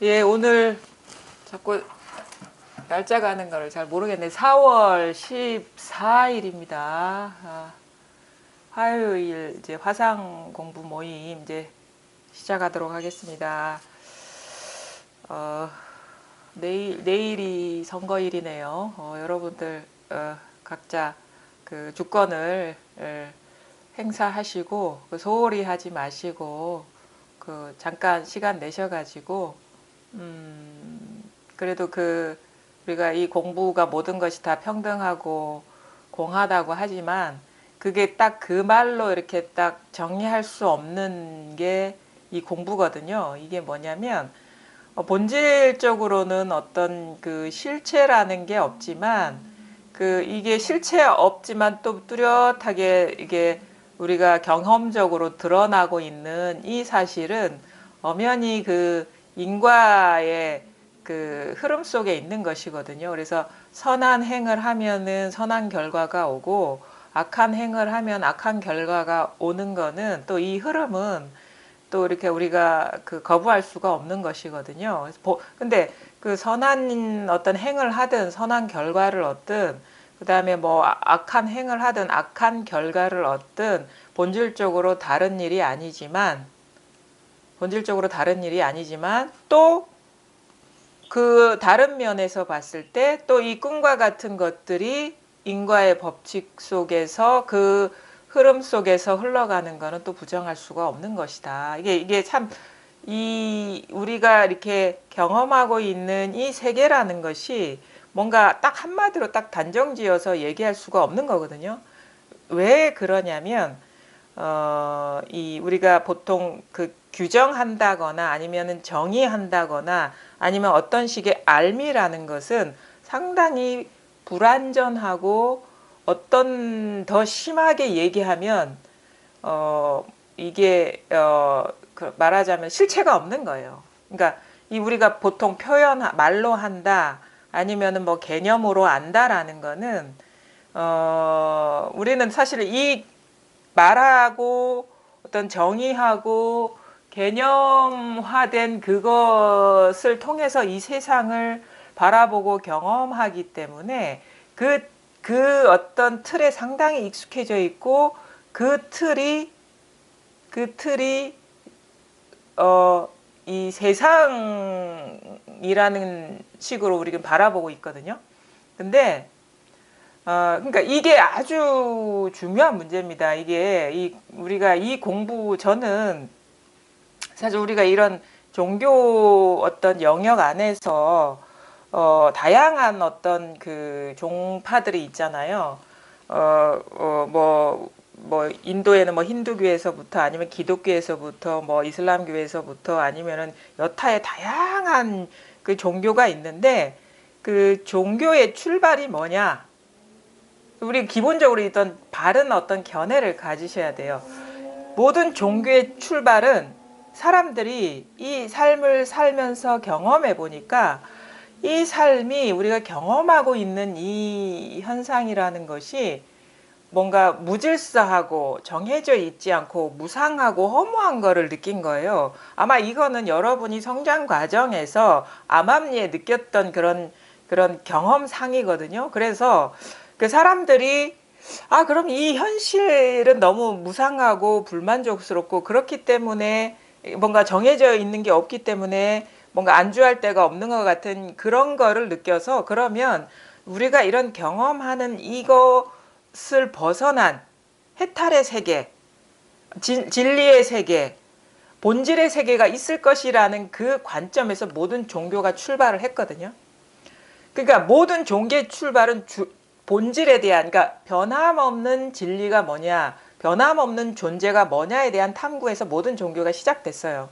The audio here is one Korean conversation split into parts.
예, 오늘 자꾸 날짜 가는 거를 잘 모르겠네. 4월 14일입니다. 화요일 이제 화상 공부 모임 이제 시작하도록 하겠습니다. 내일이 선거일이네요. 여러분들 각자 그 주권을 행사하시고 소홀히 하지 마시고 그 잠깐 시간 내셔가지고 그래도 우리가 이 공부가 모든 것이 다 평등하고 공하다고 하지만 그게 딱 그 말로 이렇게 딱 정리할 수 없는 게 이 공부거든요. 이게 뭐냐면 본질적으로는 어떤 그 실체라는 게 없지만 이게 실체 없지만 또 뚜렷하게 이게 우리가 경험적으로 드러나고 있는 이 사실은 엄연히 그 인과의 그 흐름 속에 있는 것이거든요. 그래서 선한 행을 하면은 선한 결과가 오고 악한 행을 하면 악한 결과가 오는 거는 또 이 흐름은 또 이렇게 우리가 거부할 수가 없는 것이거든요. 근데 그 선한 어떤 행을 하든 선한 결과를 얻든 그 다음에 뭐 악한 행을 하든 악한 결과를 얻든 본질적으로 다른 일이 아니지만 또 그 다른 면에서 봤을 때 또 이 꿈과 같은 것들이 인과의 법칙 속에서 그 흐름 속에서 흘러가는 거는 또 부정할 수가 없는 것이다. 이게 참 우리가 이렇게 경험하고 있는 이 세계라는 것이 뭔가 딱 한마디로 딱 단정지어서 얘기할 수가 없는 거거든요. 왜 그러냐면 우리가 보통 그 규정한다거나 아니면은 정의한다거나 아니면 어떤 식의 알미라는 것은 상당히 불완전하고 어떤 더 심하게 얘기하면 이게 말하자면 실체가 없는 거예요. 그러니까 우리가 보통 말로 한다 아니면은 뭐 개념으로 안다라는 거는 우리는 사실 이 말하고 어떤 정의하고 개념화된 그것을 통해서 이 세상을 바라보고 경험하기 때문에 그 어떤 틀에 상당히 익숙해져 있고 그 틀이 이 세상이라는 식으로 우리가 바라보고 있거든요. 근데 그러니까 이게 아주 중요한 문제입니다. 우리가 이 공부, 저는 사실 우리가 이런 종교 어떤 영역 안에서 다양한 어떤 그 종파들이 있잖아요. 인도에는 뭐 힌두교에서부터 아니면 기독교에서부터 뭐 이슬람교에서부터 아니면은 여타의 다양한 그 종교가 있는데 그 종교의 출발이 뭐냐? 우리 기본적으로 있던 바른 어떤 견해를 가지셔야 돼요. 모든 종교의 출발은 사람들이 이 삶을 살면서 경험해 보니까 이 삶이 우리가 경험하고 있는 이 현상이라는 것이 뭔가 무질서하고 정해져 있지 않고 무상하고 허무한 거를 느낀 거예요. 아마 이거는 여러분이 성장 과정에서 암암리에 느꼈던 그런 경험상이거든요. 그래서 그 사람들이 그럼 이 현실은 너무 무상하고 불만족스럽고 그렇기 때문에 뭔가 정해져 있는 게 없기 때문에 뭔가 안주할 데가 없는 것 같은 그런 거를 느껴서 그러면 우리가 이런 경험하는 이것을 벗어난 해탈의 세계, 진리의 세계, 본질의 세계가 있을 것이라는 그 관점에서 모든 종교가 출발을 했거든요. 그러니까 모든 종교의 출발은 본질에 대한, 그러니까 변함없는 진리가 뭐냐, 변함없는 존재가 뭐냐에 대한 탐구에서 모든 종교가 시작됐어요.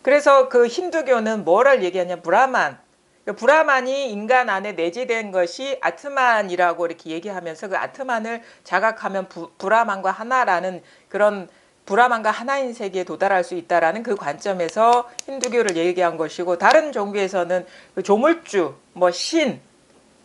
그래서 그 힌두교는 뭐를 얘기하냐, 브라만이 인간 안에 내재된 것이 아트만이라고 이렇게 얘기하면서 그 아트만을 자각하면 브라만과 하나라는 그런 브라만과 하나인 세계에 도달할 수 있다라는 그 관점에서 힌두교를 얘기한 것이고, 다른 종교에서는 그 조물주, 뭐 신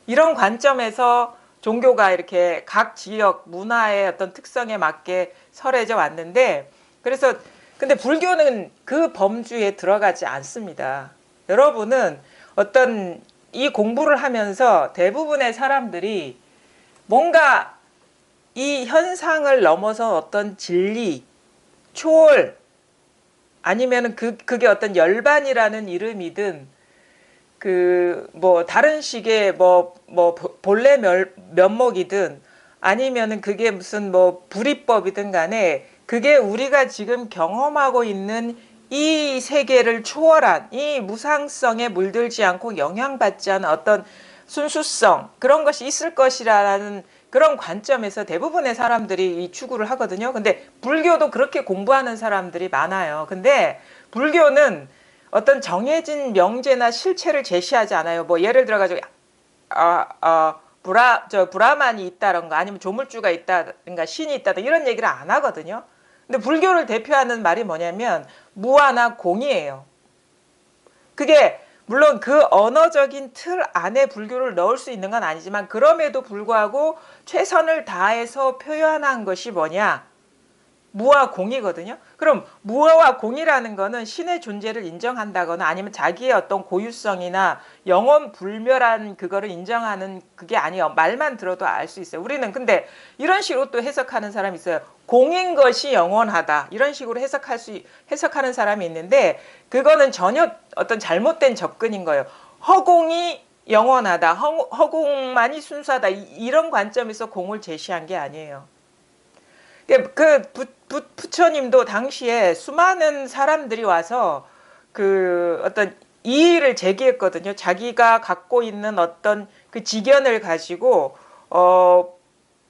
이런 관점에서 종교가 이렇게 각 지역 문화의 어떤 특성에 맞게 설해져 왔는데, 그래서 근데 불교는 그 범주에 들어가지 않습니다. 여러분은 어떤 이 공부를 하면서 대부분의 사람들이 뭔가 이 현상을 넘어서 어떤 진리, 초월, 아니면은 그게 어떤 열반이라는 이름이든 다른 식의 본래 면목이든 아니면은 그게 무슨 불이법이든 간에 그게 우리가 지금 경험하고 있는 이 세계를 초월한 이 무상성에 물들지 않고 영향받지 않은 어떤 순수성, 그런 것이 있을 것이라는 그런 관점에서 대부분의 사람들이 이 추구를 하거든요. 근데 불교도 그렇게 공부하는 사람들이 많아요. 근데 불교는 어떤 정해진 명제나 실체를 제시하지 않아요. 예를 들어가지고 브라만이 있다던가 아니면 조물주가 있다든가 신이 있다든가 이런 얘기를 안 하거든요. 근데 불교를 대표하는 말이 뭐냐면 무아나 공이에요. 그게 물론 그 언어적인 틀 안에 불교를 넣을 수 있는 건 아니지만 그럼에도 불구하고 최선을 다해서 표현한 것이 뭐냐? 무와 공이거든요. 그럼 무와 공이라는 거는 신의 존재를 인정한다거나 아니면 자기의 어떤 고유성이나 영원 불멸한 그거를 인정하는 그게 아니에요. 말만 들어도 알 수 있어요. 우리는 근데 이런 식으로 또 해석하는 사람이 있어요. 공인 것이 영원하다. 이런 식으로 해석하는 사람이 있는데 그거는 전혀 어떤 잘못된 접근인 거예요. 허공이 영원하다. 허공만이 순수하다. 이런 관점에서 공을 제시한 게 아니에요. 부처님도 당시에 수많은 사람들이 와서 어떤 이의를 제기했거든요. 자기가 갖고 있는 어떤 그 지견을 가지고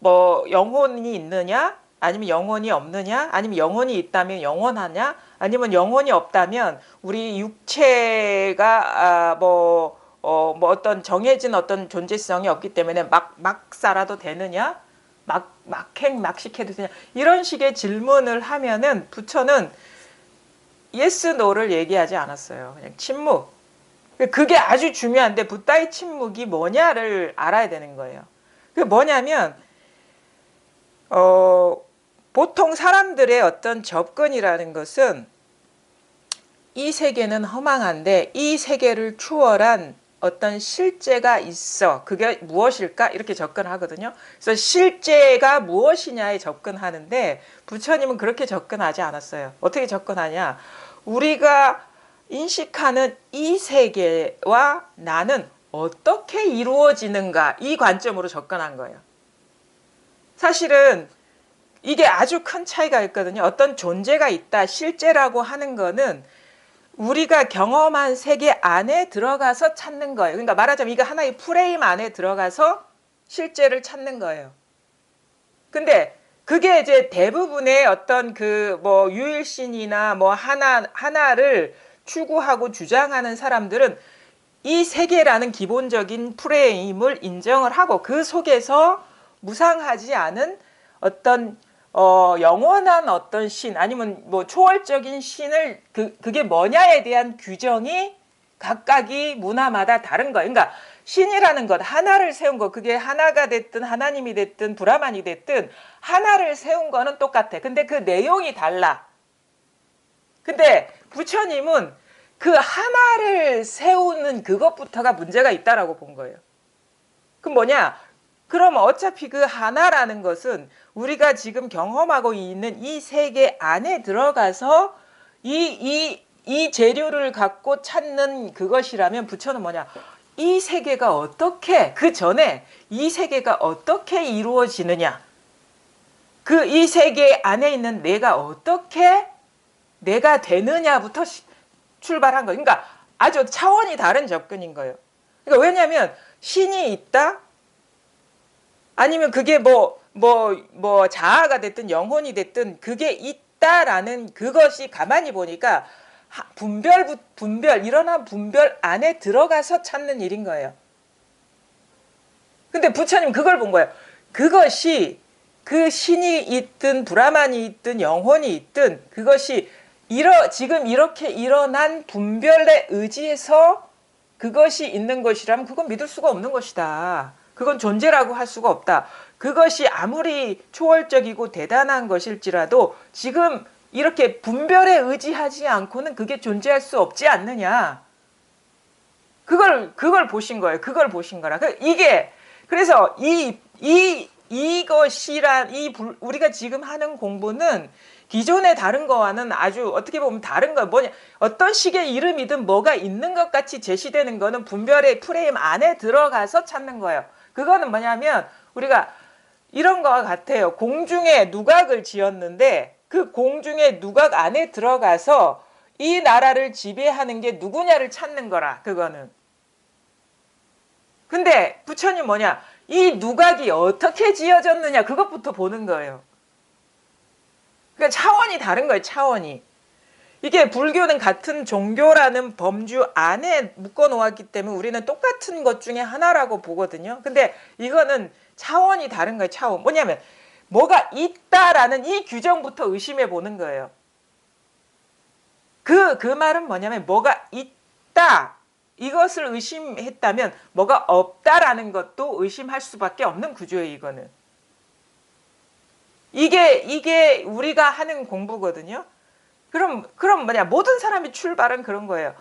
영혼이 있느냐, 아니면 영혼이 없느냐, 아니면 영혼이 있다면 영원하냐, 아니면 영혼이 없다면 우리 육체가 어떤 정해진 어떤 존재성이 없기 때문에 막 살아도 되느냐? 막식해도 되냐 이런 식의 질문을 하면은 부처는 예스 노를 얘기하지 않았어요. 그냥 침묵. 그게 아주 중요한데 붓다의 침묵이 뭐냐를 알아야 되는 거예요. 그게 뭐냐면 보통 사람들의 어떤 접근이라는 것은 이 세계는 허망한데 이 세계를 추월한 어떤 실제가 있어. 그게 무엇일까? 이렇게 접근하거든요. 그래서 실제가 무엇이냐에 접근하는데 부처님은 그렇게 접근하지 않았어요. 어떻게 접근하냐? 우리가 인식하는 이 세계와 나는 어떻게 이루어지는가? 이 관점으로 접근한 거예요. 사실은 이게 아주 큰 차이가 있거든요. 어떤 존재가 있다. 실제라고 하는 거는 우리가 경험한 세계 안에 들어가서 찾는 거예요. 그러니까 말하자면 이거 하나의 프레임 안에 들어가서 실제를 찾는 거예요. 근데 그게 이제 대부분의 어떤 유일신이나 하나를 추구하고 주장하는 사람들은 이 세계라는 기본적인 프레임을 인정을 하고 그 속에서 무상하지 않은 어떤 영원한 어떤 신 아니면 초월적인 신을 그게 뭐냐에 대한 규정이 각각이 문화마다 다른 거예요. 그러니까 신이라는 것 하나를 세운 거 그게 하나가 됐든 하나님이 됐든 브라만이 됐든 하나를 세운 거는 똑같아. 근데 그 내용이 달라. 근데 부처님은 그 하나를 세우는 그것부터가 문제가 있다라고 본 거예요. 그럼 뭐냐? 그럼 어차피 그 하나라는 것은 우리가 지금 경험하고 있는 이 세계 안에 들어가서 이 재료를 갖고 찾는 그것이라면 부처는 뭐냐? 이 세계가 어떻게 그 전에 이 세계가 어떻게 이루어지느냐? 이 세계 안에 있는 내가 어떻게 내가 되느냐부터 출발한 거예요. 그러니까 아주 차원이 다른 접근인 거예요. 그러니까 왜냐하면 신이 있다? 아니면 그게 자아가 됐든 영혼이 됐든 그게 있다라는 그것이 가만히 보니까 일어난 분별 안에 들어가서 찾는 일인 거예요. 근데 부처님 그걸 본 거예요. 그것이 그 신이 있든 브라만이 있든 영혼이 있든 그것이 지금 이렇게 일어난 분별에 의지해서 그것이 있는 것이라면 그건 믿을 수가 없는 것이다. 그건 존재라고 할 수가 없다. 그것이 아무리 초월적이고 대단한 것일지라도 지금 이렇게 분별에 의지하지 않고는 그게 존재할 수 없지 않느냐. 그걸 보신 거예요. 그걸 보신 거라. 이게 그래서 우리가 지금 하는 공부는 기존의 다른 거와는 아주 어떻게 보면 다른 거예요. 뭐냐, 어떤 식의 이름이든 뭐가 있는 것 같이 제시되는 거는 분별의 프레임 안에 들어가서 찾는 거예요. 그거는 뭐냐면 우리가 이런 거와 같아요. 공중에 누각을 지었는데 그 공중에 누각 안에 들어가서 이 나라를 지배하는 게 누구냐를 찾는 거라. 그거는. 근데 부처님 뭐냐, 이 누각이 어떻게 지어졌느냐 그것부터 보는 거예요. 그러니까 차원이 다른 거예요. 차원이. 이게 불교는 같은 종교라는 범주 안에 묶어 놓았기 때문에 우리는 똑같은 것 중에 하나라고 보거든요. 근데 이거는 차원이 다른 거예요. 차원. 뭐냐면 뭐가 있다라는 이 규정부터 의심해 보는 거예요. 그 말은 뭐냐면 뭐가 있다, 이것을 의심했다면 뭐가 없다라는 것도 의심할 수밖에 없는 구조예요. 이거는. 이게 우리가 하는 공부거든요. 그럼 뭐냐, 모든 사람이 출발은 그런 거예요.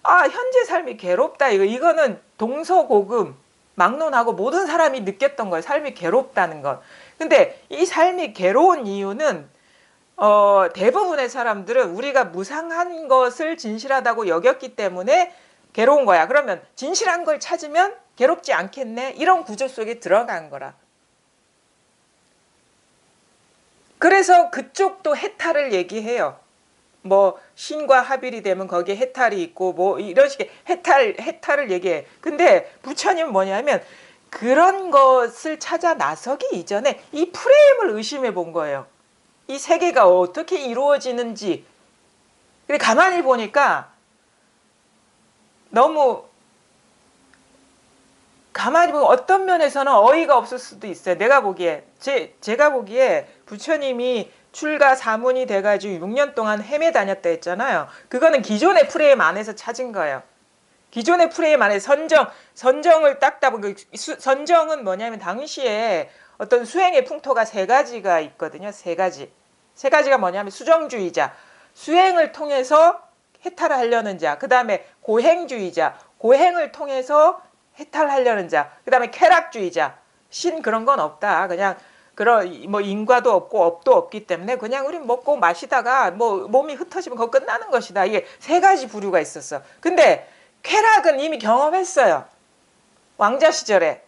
아, 현재 삶이 괴롭다. 이거는 동서고금 막론하고 모든 사람이 느꼈던 거예요. 삶이 괴롭다는 것. 근데 이 삶이 괴로운 이유는 대부분의 사람들은 우리가 무상한 것을 진실하다고 여겼기 때문에 괴로운 거야. 그러면 진실한 걸 찾으면 괴롭지 않겠네. 이런 구조 속에 들어간 거라. 그래서 그쪽도 해탈을 얘기해요. 뭐 신과 합일이 되면 거기에 해탈이 있고 뭐 이런 식의 해탈을 얘기해. 근데 부처님은 뭐냐면 그런 것을 찾아 나서기 이전에 이 프레임을 의심해 본 거예요. 이 세계가 어떻게 이루어지는지. 가만히 보니까 너무 가만히 보면 어떤 면에서는 어이가 없을 수도 있어요. 내가 보기에 제가 보기에 부처님이 출가 사문이 돼가지고 6년 동안 헤매 다녔다 했잖아요. 그거는 기존의 프레임 안에서 찾은 거예요. 기존의 프레임 안에 선정을 닦다 보면 선정은 뭐냐면 당시에 어떤 수행의 풍토가 세 가지가 있거든요. 세 가지가 뭐냐면 수정주의자, 수행을 통해서 해탈을 하려는 자, 그 다음에 고행주의자, 고행을 통해서 해탈하려는 자, 그 다음에 쾌락주의자, 신 그런 건 없다. 그냥 그런 뭐 인과도 없고 업도 없기 때문에 그냥 우리 먹고 마시다가 뭐 몸이 흩어지면 그거 끝나는 것이다. 이게 세 가지 부류가 있었어. 근데 쾌락은 이미 경험했어요. 왕자 시절에.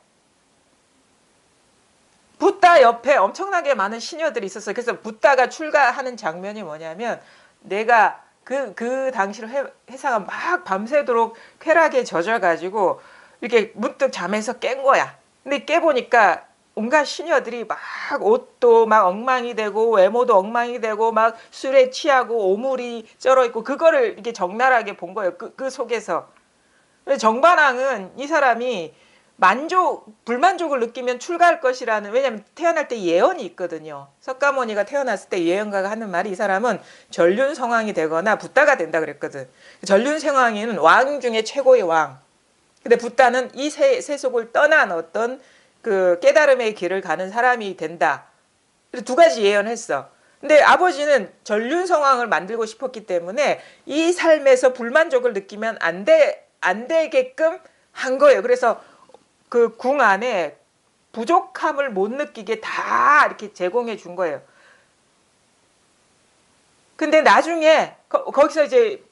붓다 옆에 엄청나게 많은 시녀들이 있었어요. 그래서 붓다가 출가하는 장면이 뭐냐면 내가 그 당시를 회사가 막 밤새도록 쾌락에 젖어가지고 이렇게 문득 잠에서 깬 거야. 근데 깨보니까 온갖 시녀들이 막 옷도 막 엉망이 되고 외모도 엉망이 되고 막 술에 취하고 오물이 쩔어 있고 그거를 이렇게 적나라하게 본 거예요. 그 속에서. 정반왕은 이 사람이 불만족을 느끼면 출가할 것이라는, 왜냐하면 태어날 때 예언이 있거든요. 석가모니가 태어났을 때 예언가가 하는 말이 이 사람은 전륜성왕이 되거나 붓다가 된다 그랬거든. 전륜성왕이는 왕 중에 최고의 왕. 근데 붓다는 이 세속을 떠난 어떤 그 깨달음의 길을 가는 사람이 된다. 그래서 두 가지 예언했어. 근데 아버지는 전륜성왕을 만들고 싶었기 때문에 이 삶에서 불만족을 느끼면 안 되게끔 한 거예요. 그래서 그 궁 안에 부족함을 못 느끼게 다 이렇게 제공해 준 거예요. 근데 나중에 거기서 이제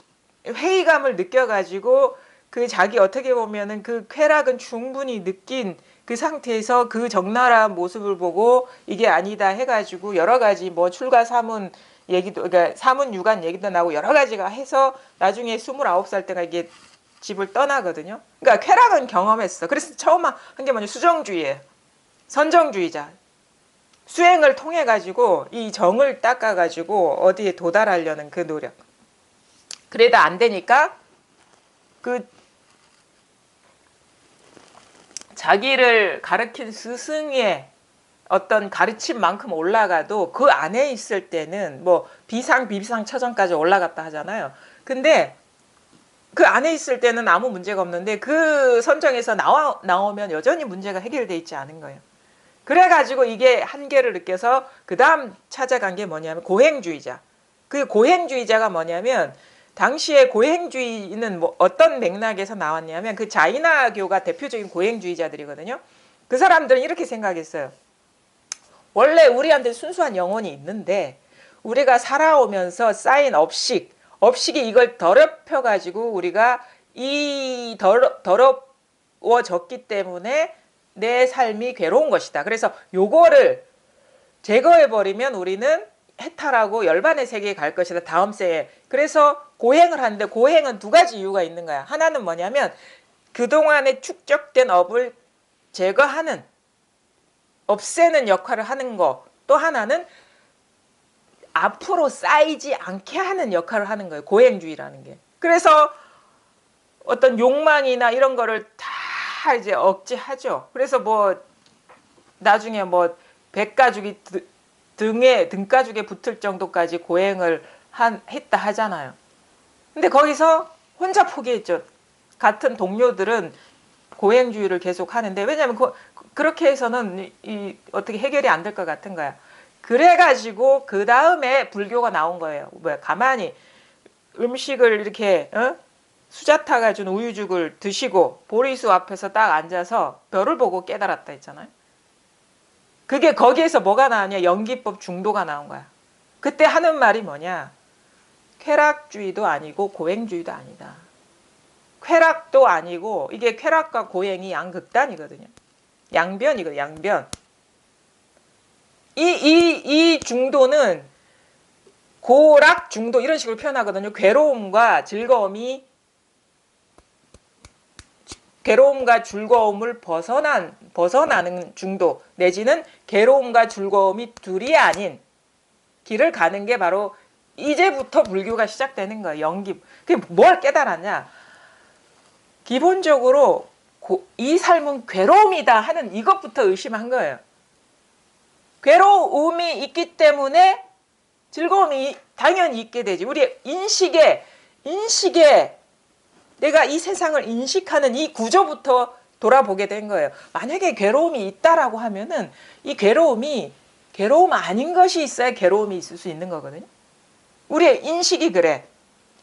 회의감을 느껴가지고 그 자기 어떻게 보면은 그 쾌락은 충분히 느낀 그 상태에서 그 적나라한 모습을 보고 이게 아니다 해가지고 여러 가지 뭐 출가 사문 얘기도, 그러니까 사문 유관 얘기도 나오고 여러 가지가 해서 나중에 29살 때가 이게 집을 떠나거든요. 그러니까 쾌락은 경험했어. 그래서 처음 한 게 뭐냐, 수정주의예요. 선정주의자. 수행을 통해 가지고 이 정을 닦아 가지고 어디에 도달하려는 그 노력. 그래도 안 되니까 그 자기를 가르친 스승의 어떤 가르침만큼 올라가도 그 안에 있을 때는 뭐 비상 처전까지 올라갔다 하잖아요. 근데 그 안에 있을 때는 아무 문제가 없는데 그 선정에서 나오면 여전히 문제가 해결돼 있지 않은 거예요. 그래가지고 이게 한계를 느껴서 그 다음 찾아간 게 뭐냐면 고행주의자. 그 고행주의자가 뭐냐면 당시에 고행주의는 뭐 어떤 맥락에서 나왔냐면 그 자이나교가 대표적인 고행주의자들이거든요. 그 사람들은 이렇게 생각했어요. 원래 우리한테 순수한 영혼이 있는데 우리가 살아오면서 쌓인 업식이 이걸 더럽혀 가지고 우리가 이 더러워졌기 때문에 내 삶이 괴로운 것이다. 그래서 요거를 제거해버리면 우리는 해탈하고 열반의 세계에 갈 것이다. 다음 세에. 그래서 고행을 하는데 고행은 두 가지 이유가 있는 거야. 하나는 뭐냐면 그동안에 축적된 업을 제거하는, 없애는 역할을 하는 거. 또 하나는 앞으로 쌓이지 않게 하는 역할을 하는 거예요. 고행주의라는 게. 그래서 어떤 욕망이나 이런 거를 다 이제 억제하죠. 그래서 뭐 나중에 뭐 백가죽이 등가죽에 붙을 정도까지 고행을 했다 하잖아요. 근데 거기서 혼자 포기했죠. 같은 동료들은 고행주의를 계속 하는데, 왜냐하면 그렇게 해서는 어떻게 해결이 안 될 것 같은 거야. 그래가지고 그 다음에 불교가 나온 거예요. 뭐 가만히 음식을 이렇게 수자타가 준 우유죽을 드시고 보리수 앞에서 딱 앉아서 별을 보고 깨달았다 했잖아요. 그게 거기에서 뭐가 나왔냐? 연기법 중도가 나온 거야. 그때 하는 말이 뭐냐? 쾌락주의도 아니고 고행주의도 아니다. 쾌락도 아니고, 이게 쾌락과 고행이 양극단이거든요. 양변이거든요. 양변. 이 중도는 고락 중도 이런 식으로 표현하거든요. 괴로움과 즐거움을 벗어나는 중도, 내지는 괴로움과 즐거움이 둘이 아닌 길을 가는 게 바로 이제부터 불교가 시작되는 거예요. 연기. 그게 뭘 깨달았냐? 기본적으로 이 삶은 괴로움이다 하는 이것부터 의심한 거예요. 괴로움이 있기 때문에 즐거움이 당연히 있게 되지. 우리 인식에 내가 이 세상을 인식하는 이 구조부터 돌아보게 된 거예요. 만약에 괴로움이 있다라고 하면은 이 괴로움이 괴로움 아닌 것이 있어야 괴로움이 있을 수 있는 거거든요. 우리의 인식이 그래.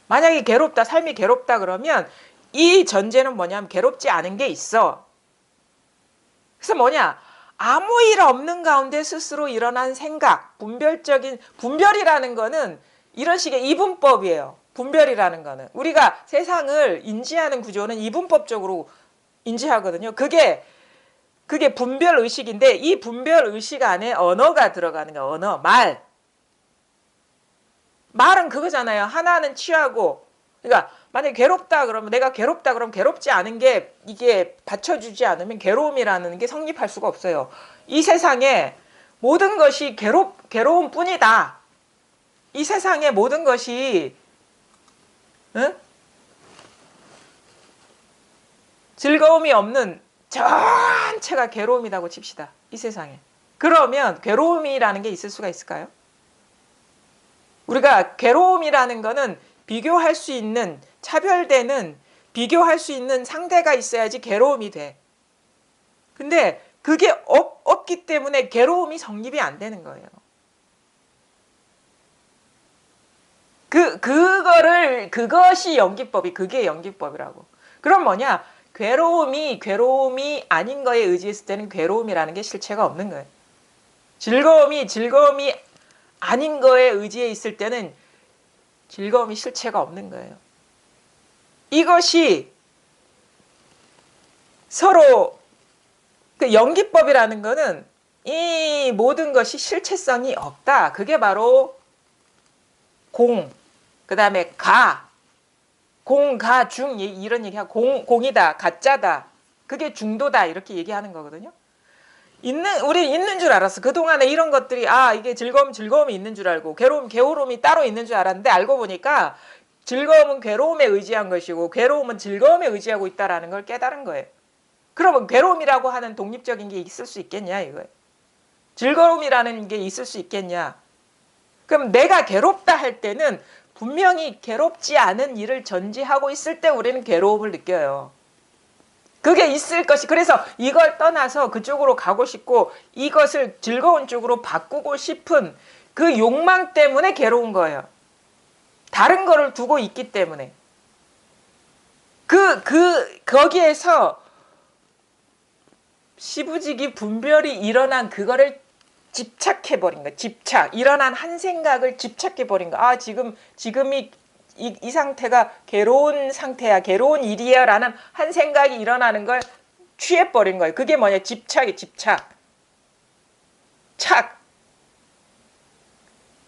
만약에 괴롭다, 삶이 괴롭다 그러면 이 전제는 뭐냐면 괴롭지 않은 게 있어. 그래서 뭐냐? 아무 일 없는 가운데 스스로 일어난 생각, 분별이라는 거는 이런 식의 이분법이에요. 분별이라는 거는. 우리가 세상을 인지하는 구조는 이분법적으로 인지하거든요. 그게 분별의식인데 이 분별의식 안에 언어가 들어가는 거예요. 언어, 말은 그거잖아요. 하나는 취하고, 그러니까 만약에 괴롭다 그러면 내가 괴롭다 그러면 괴롭지 않은 게 이게 받쳐주지 않으면 괴로움이라는 게 성립할 수가 없어요. 이 세상에 모든 것이 괴로움 뿐이다. 이 세상의 모든 것이 즐거움이 없는 전체가 괴로움이라고 칩시다. 이 세상에. 그러면 괴로움이라는 게 있을 수가 있을까요? 우리가 괴로움이라는 거는 비교할 수 있는, 비교할 수 있는 상대가 있어야지 괴로움이 돼. 근데 그게 없기 때문에 괴로움이 성립이 안 되는 거예요. 그것이 연기법이, 그게 연기법이라고. 그럼 뭐냐? 괴로움이 아닌 거에 의지했을 때는 괴로움이라는 게 실체가 없는 거예요. 즐거움이 아닌 거에 의지해 있을 때는 즐거움이 실체가 없는 거예요. 이것이 서로 그 연기법이라는 거는 이 모든 것이 실체성이 없다. 그게 바로 그 다음에 중 이런 얘기하고 공이다, 가짜다. 그게 중도다 이렇게 얘기하는 거거든요. 우리 있는 줄 알았어. 그동안에 이런 것들이 이게 즐거움이 있는 줄 알고 괴로움이 따로 있는 줄 알았는데 알고 보니까 즐거움은 괴로움에 의지한 것이고 괴로움은 즐거움에 의지하고 있다라는 걸 깨달은 거예요. 그러면 괴로움이라고 하는 독립적인 게 있을 수 있겠냐 이거예요. 즐거움이라는 게 있을 수 있겠냐. 그럼 내가 괴롭다 할 때는 분명히 괴롭지 않은 일을 전제하고 있을 때 우리는 괴로움을 느껴요. 그게 있을 것이, 그래서 이걸 떠나서 그쪽으로 가고 싶고 이것을 즐거운 쪽으로 바꾸고 싶은 그 욕망 때문에 괴로운 거예요. 다른 거를 두고 있기 때문에. 거기에서 시부지기 분별이 일어난 그거를 집착해버린 거야. 집착. 일어난 한 생각을 집착해버린 거야. 아, 지금이 이 상태가 괴로운 상태야. 괴로운 일이야. 라는 한 생각이 일어나는 걸 취해버린 거예요. 그게 뭐냐? 집착이 집착. 착.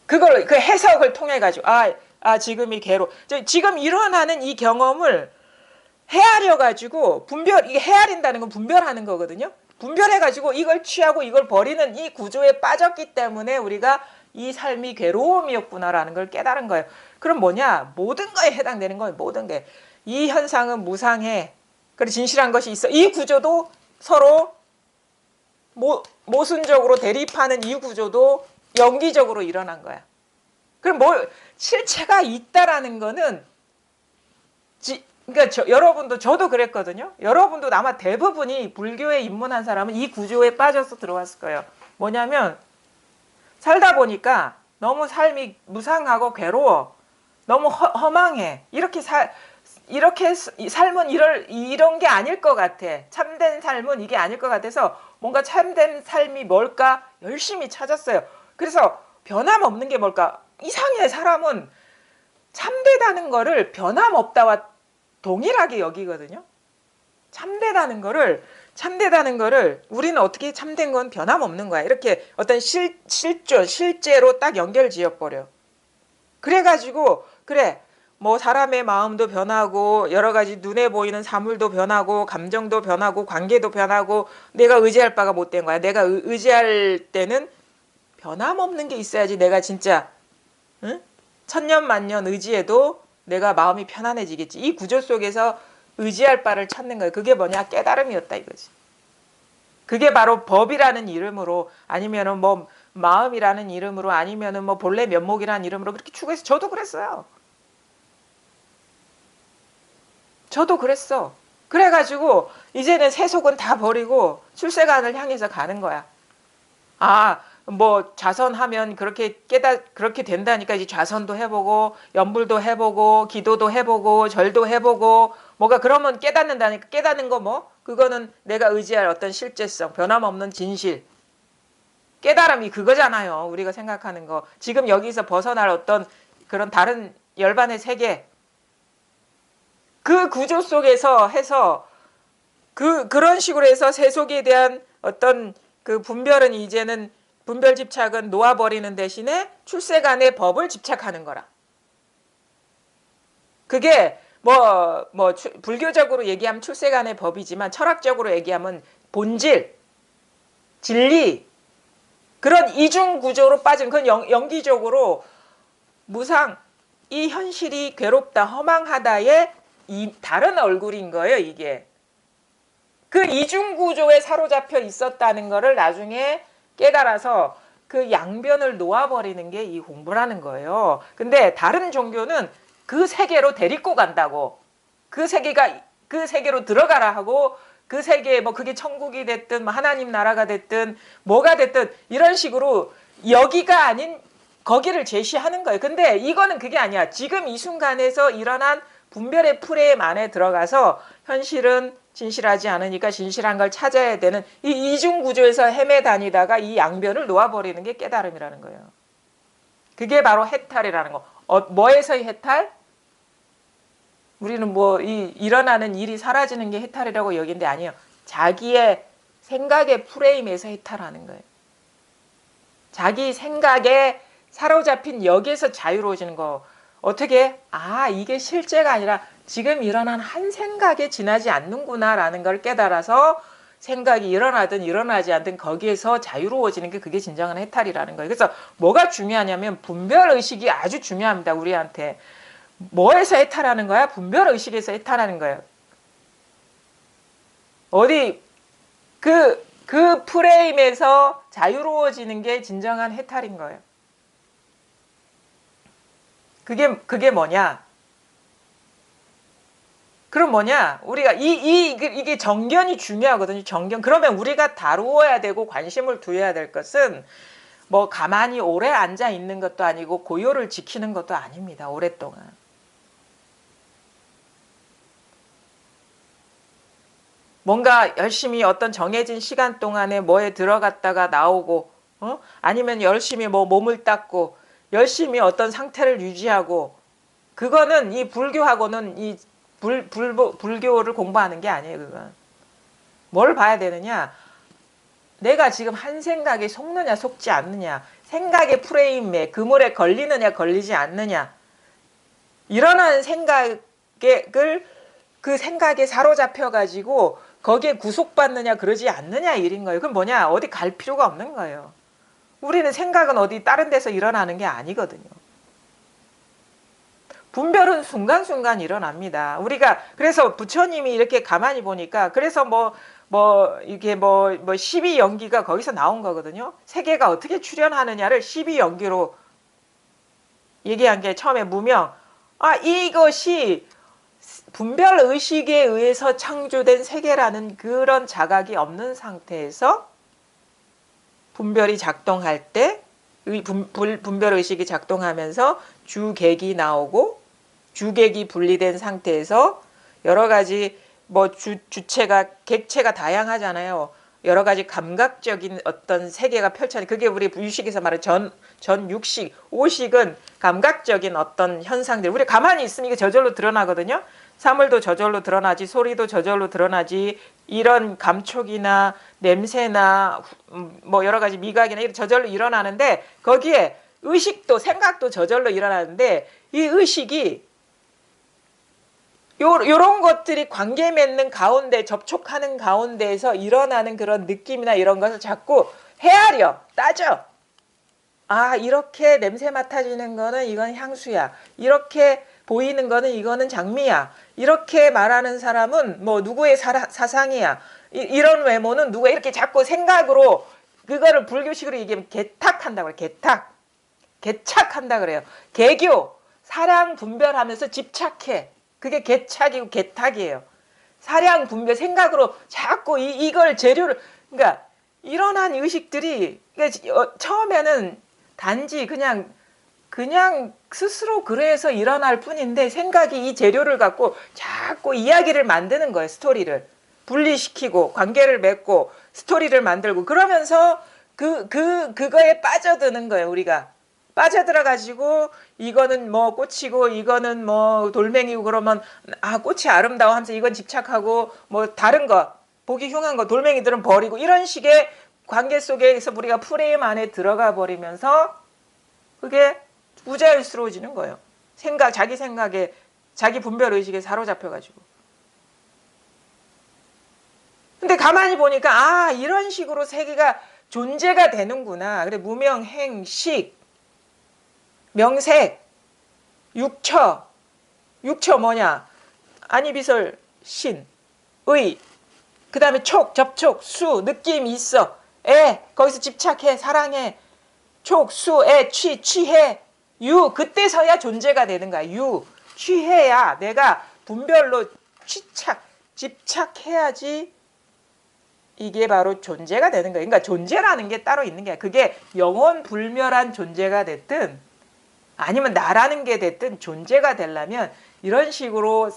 그 해석을 통해가지고, 지금이 지금 일어나는 이 경험을 헤아려가지고, 이게 헤아린다는 건 분별하는 거거든요. 분별해가지고 이걸 취하고 이걸 버리는 이 구조에 빠졌기 때문에 우리가 이 삶이 괴로움이었구나라는 걸 깨달은 거예요. 그럼 뭐냐? 모든 거에 해당되는 거예요. 모든 게. 이 현상은 무상해. 그리고 진실한 것이 있어. 이 구조도 서로 모순적으로 대립하는 이 구조도 연기적으로 일어난 거야. 그럼 실체가 있다라는 거는 그러니까 여러분도 저도 그랬거든요. 여러분도 아마 대부분이 불교에 입문한 사람은 이 구조에 빠져서 들어왔을 거예요. 뭐냐면 살다 보니까 너무 삶이 무상하고 괴로워. 너무 허망해. 이렇게 삶은 이런 게 아닐 것 같아. 참된 삶은 이게 아닐 것 같아서 뭔가 참된 삶이 뭘까 열심히 찾았어요. 그래서 변함없는 게 뭘까? 이상해. 사람은 참되다는 거를 변함없다와 동일하게 여기거든요. 참되다는 거를 우리는 어떻게 참된 건 변함없는 거야. 이렇게 어떤 실제로 딱 연결 지어버려. 그래가지고 그래 뭐 사람의 마음도 변하고 여러 가지 눈에 보이는 사물도 변하고 감정도 변하고 관계도 변하고 내가 의지할 바가 못 된 거야. 내가 의지할 때는 변함없는 게 있어야지 내가 진짜 천년만년 의지해도 내가 마음이 편안해지겠지. 이 구조 속에서 의지할 바를 찾는 거예요. 그게 뭐냐? 깨달음이었다 이거지. 그게 바로 법이라는 이름으로 아니면은 뭐 마음이라는 이름으로 아니면은 뭐 본래 면목이라는 이름으로 그렇게 추구해서 저도 그랬어요. 저도 그랬어. 그래가지고 이제는 세속은 다 버리고 출세관을 향해서 가는 거야. 뭐 좌선하면 그렇게 된다니까 이제 좌선도 해보고 염불도 해보고 기도도 해보고 절도 해보고 뭐가 그러면 깨닫는다니까. 깨닫는 거 그거는 내가 의지할 어떤 실제성, 변함없는 진실. 깨달음이 그거잖아요. 우리가 생각하는 거. 지금 여기서 벗어날 어떤 그런 다른 열반의 세계. 그 구조 속에서 해서 그런 식으로 해서 세속에 대한 어떤 그 분별은 이제는 분별 집착은 놓아버리는 대신에 출세간의 법을 집착하는 거라. 그게 불교적으로 얘기하면 출세간의 법이지만 철학적으로 얘기하면 본질, 진리 그런 이중 구조로 빠진 그건 연기적으로 무상 이 현실이 괴롭다 허망하다의 이 다른 얼굴인 거예요. 이게 그 이중 구조에 사로잡혀 있었다는 거를 나중에 깨달아서 그 양변을 놓아버리는 게 이 공부라는 거예요. 근데 다른 종교는 그 세계로 데리고 간다고. 그 세계로 들어가라 하고 그 세계에 그게 천국이 됐든 하나님 나라가 됐든 뭐가 됐든 이런 식으로 여기가 아닌 거기를 제시하는 거예요. 근데 이거는 그게 아니야. 지금 이 순간에서 일어난 분별의 프레임 안에 들어가서 현실은 진실하지 않으니까 진실한 걸 찾아야 되는 이 이중 구조에서 헤매 다니다가 이 양변을 놓아버리는 게 깨달음이라는 거예요. 그게 바로 해탈이라는 거. 뭐에서의 해탈? 우리는 일어나는 일이 사라지는 게 해탈이라고 여기는데 아니에요. 자기의 생각의 프레임에서 해탈하는 거예요. 자기 생각에 사로잡힌 여기에서 자유로워지는 거. 어떻게? 이게 실제가 아니라 지금 일어난 한 생각에 지나지 않는구나 라는 걸 깨달아서 생각이 일어나든 일어나지 않든 거기에서 자유로워지는 게 그게 진정한 해탈이라는 거예요. 그래서 뭐가 중요하냐면 분별의식이 아주 중요합니다. 우리한테. 뭐에서 해탈하는 거야? 분별의식에서 해탈하는 거예요. 어디 그 프레임에서 자유로워지는 게 진정한 해탈인 거예요. 그게 뭐냐? 그럼 뭐냐? 우리가 이게 정견이 중요하거든요. 정견. 그러면 우리가 다루어야 되고 관심을 두어야 될 것은 뭐 가만히 오래 앉아 있는 것도 아니고 고요를 지키는 것도 아닙니다. 오랫동안. 뭔가 열심히 어떤 정해진 시간 동안에 뭐에 들어갔다가 나오고, 아니면 열심히 뭐 몸을 닦고, 열심히 어떤 상태를 유지하고, 그거는 이 불교하고는 이 불교를 공부하는 게 아니에요. 그건. 뭘 봐야 되느냐? 내가 지금 한 생각에 속느냐 속지 않느냐, 생각의 프레임에 그물에 걸리느냐 걸리지 않느냐, 일어나는 생각을 그 생각에 사로잡혀 가지고 거기에 구속받느냐 그러지 않느냐 일인 거예요. 그럼 뭐냐, 어디 갈 필요가 없는 거예요. 우리는 생각은 어디 다른 데서 일어나는 게 아니거든요. 분별은 순간순간 일어납니다. 우리가 그래서 부처님이 이렇게 가만히 보니까, 그래서 이게 12연기가 거기서 나온 거거든요. 세계가 어떻게 출현하느냐를 12연기로 얘기한 게 처음에 무명. 이것이 분별 의식에 의해서 창조된 세계라는 그런 자각이 없는 상태에서 분별이 작동할 때, 분별 의식이 작동하면서 주객이 나오고, 주객이 분리된 상태에서 여러 가지 주체가, 객체가 다양하잖아요. 여러 가지 감각적인 어떤 세계가 펼쳐져. 그게 우리 유식에서 말하는 전육식, 오식은 감각적인 어떤 현상들. 우리 가만히 있으면 이게 저절로 드러나거든요. 사물도 저절로 드러나지, 소리도 저절로 드러나지, 이런 감촉이나 냄새나 여러 가지 미각이나 이런 저절로 일어나는데, 거기에 의식도 생각도 저절로 일어나는데, 이 의식이 요런 것들이 관계 맺는 가운데, 접촉하는 가운데에서 일어나는 그런 느낌이나 이런 것을 자꾸 헤아려 따져. 이렇게 냄새 맡아지는 거는 이건 향수야, 이렇게 보이는 거는 이거는 장미야, 이렇게 말하는 사람은 누구의 사상이야, 이런 외모는 누가, 이렇게 자꾸 생각으로, 그거를 불교식으로 얘기하면 개탁한다고 그래요. 개착한다 그래요. 개교, 사량 분별하면서 집착해. 그게 개착이고 개탁이에요. 사량 분별, 생각으로 자꾸 이걸 재료를, 그러니까 일어난 의식들이, 그러니까 처음에는 단지 그냥 스스로 그래서 일어날 뿐인데, 생각이 이 재료를 갖고 자꾸 이야기를 만드는 거예요. 스토리를 분리시키고 관계를 맺고 스토리를 만들고, 그러면서 그거에 빠져드는 거예요. 우리가 빠져들어 가지고, 이거는 꽃이고 이거는 돌멩이고, 그러면 꽃이 아름다워 하면서 이건 집착하고, 다른 거 보기 흉한 거 돌멩이들은 버리고, 이런 식의 관계 속에서 우리가 프레임 안에 들어가 버리면서 그게 부자연스러워지는 거예요. 자기 생각에, 자기 분별 의식에 사로잡혀 가지고. 근데 가만히 보니까 이런 식으로 세계가 존재가 되는구나. 그래, 무명, 행, 식, 명색, 육처 뭐냐? 아니비설, 신, 의, 그 다음에 촉, 접촉, 수, 느낌이 있어. 거기서 집착해, 사랑해. 촉, 수, 취해. 유, 그때서야 존재가 되는 거야. 유, 취해야 내가 분별로 집착해야지 이게 바로 존재가 되는 거예요. 그러니까 존재라는 게 따로 있는 게 아니라, 그게 영원불멸한 존재가 됐든 아니면 나라는 게 됐든, 존재가 되려면 이런 식으로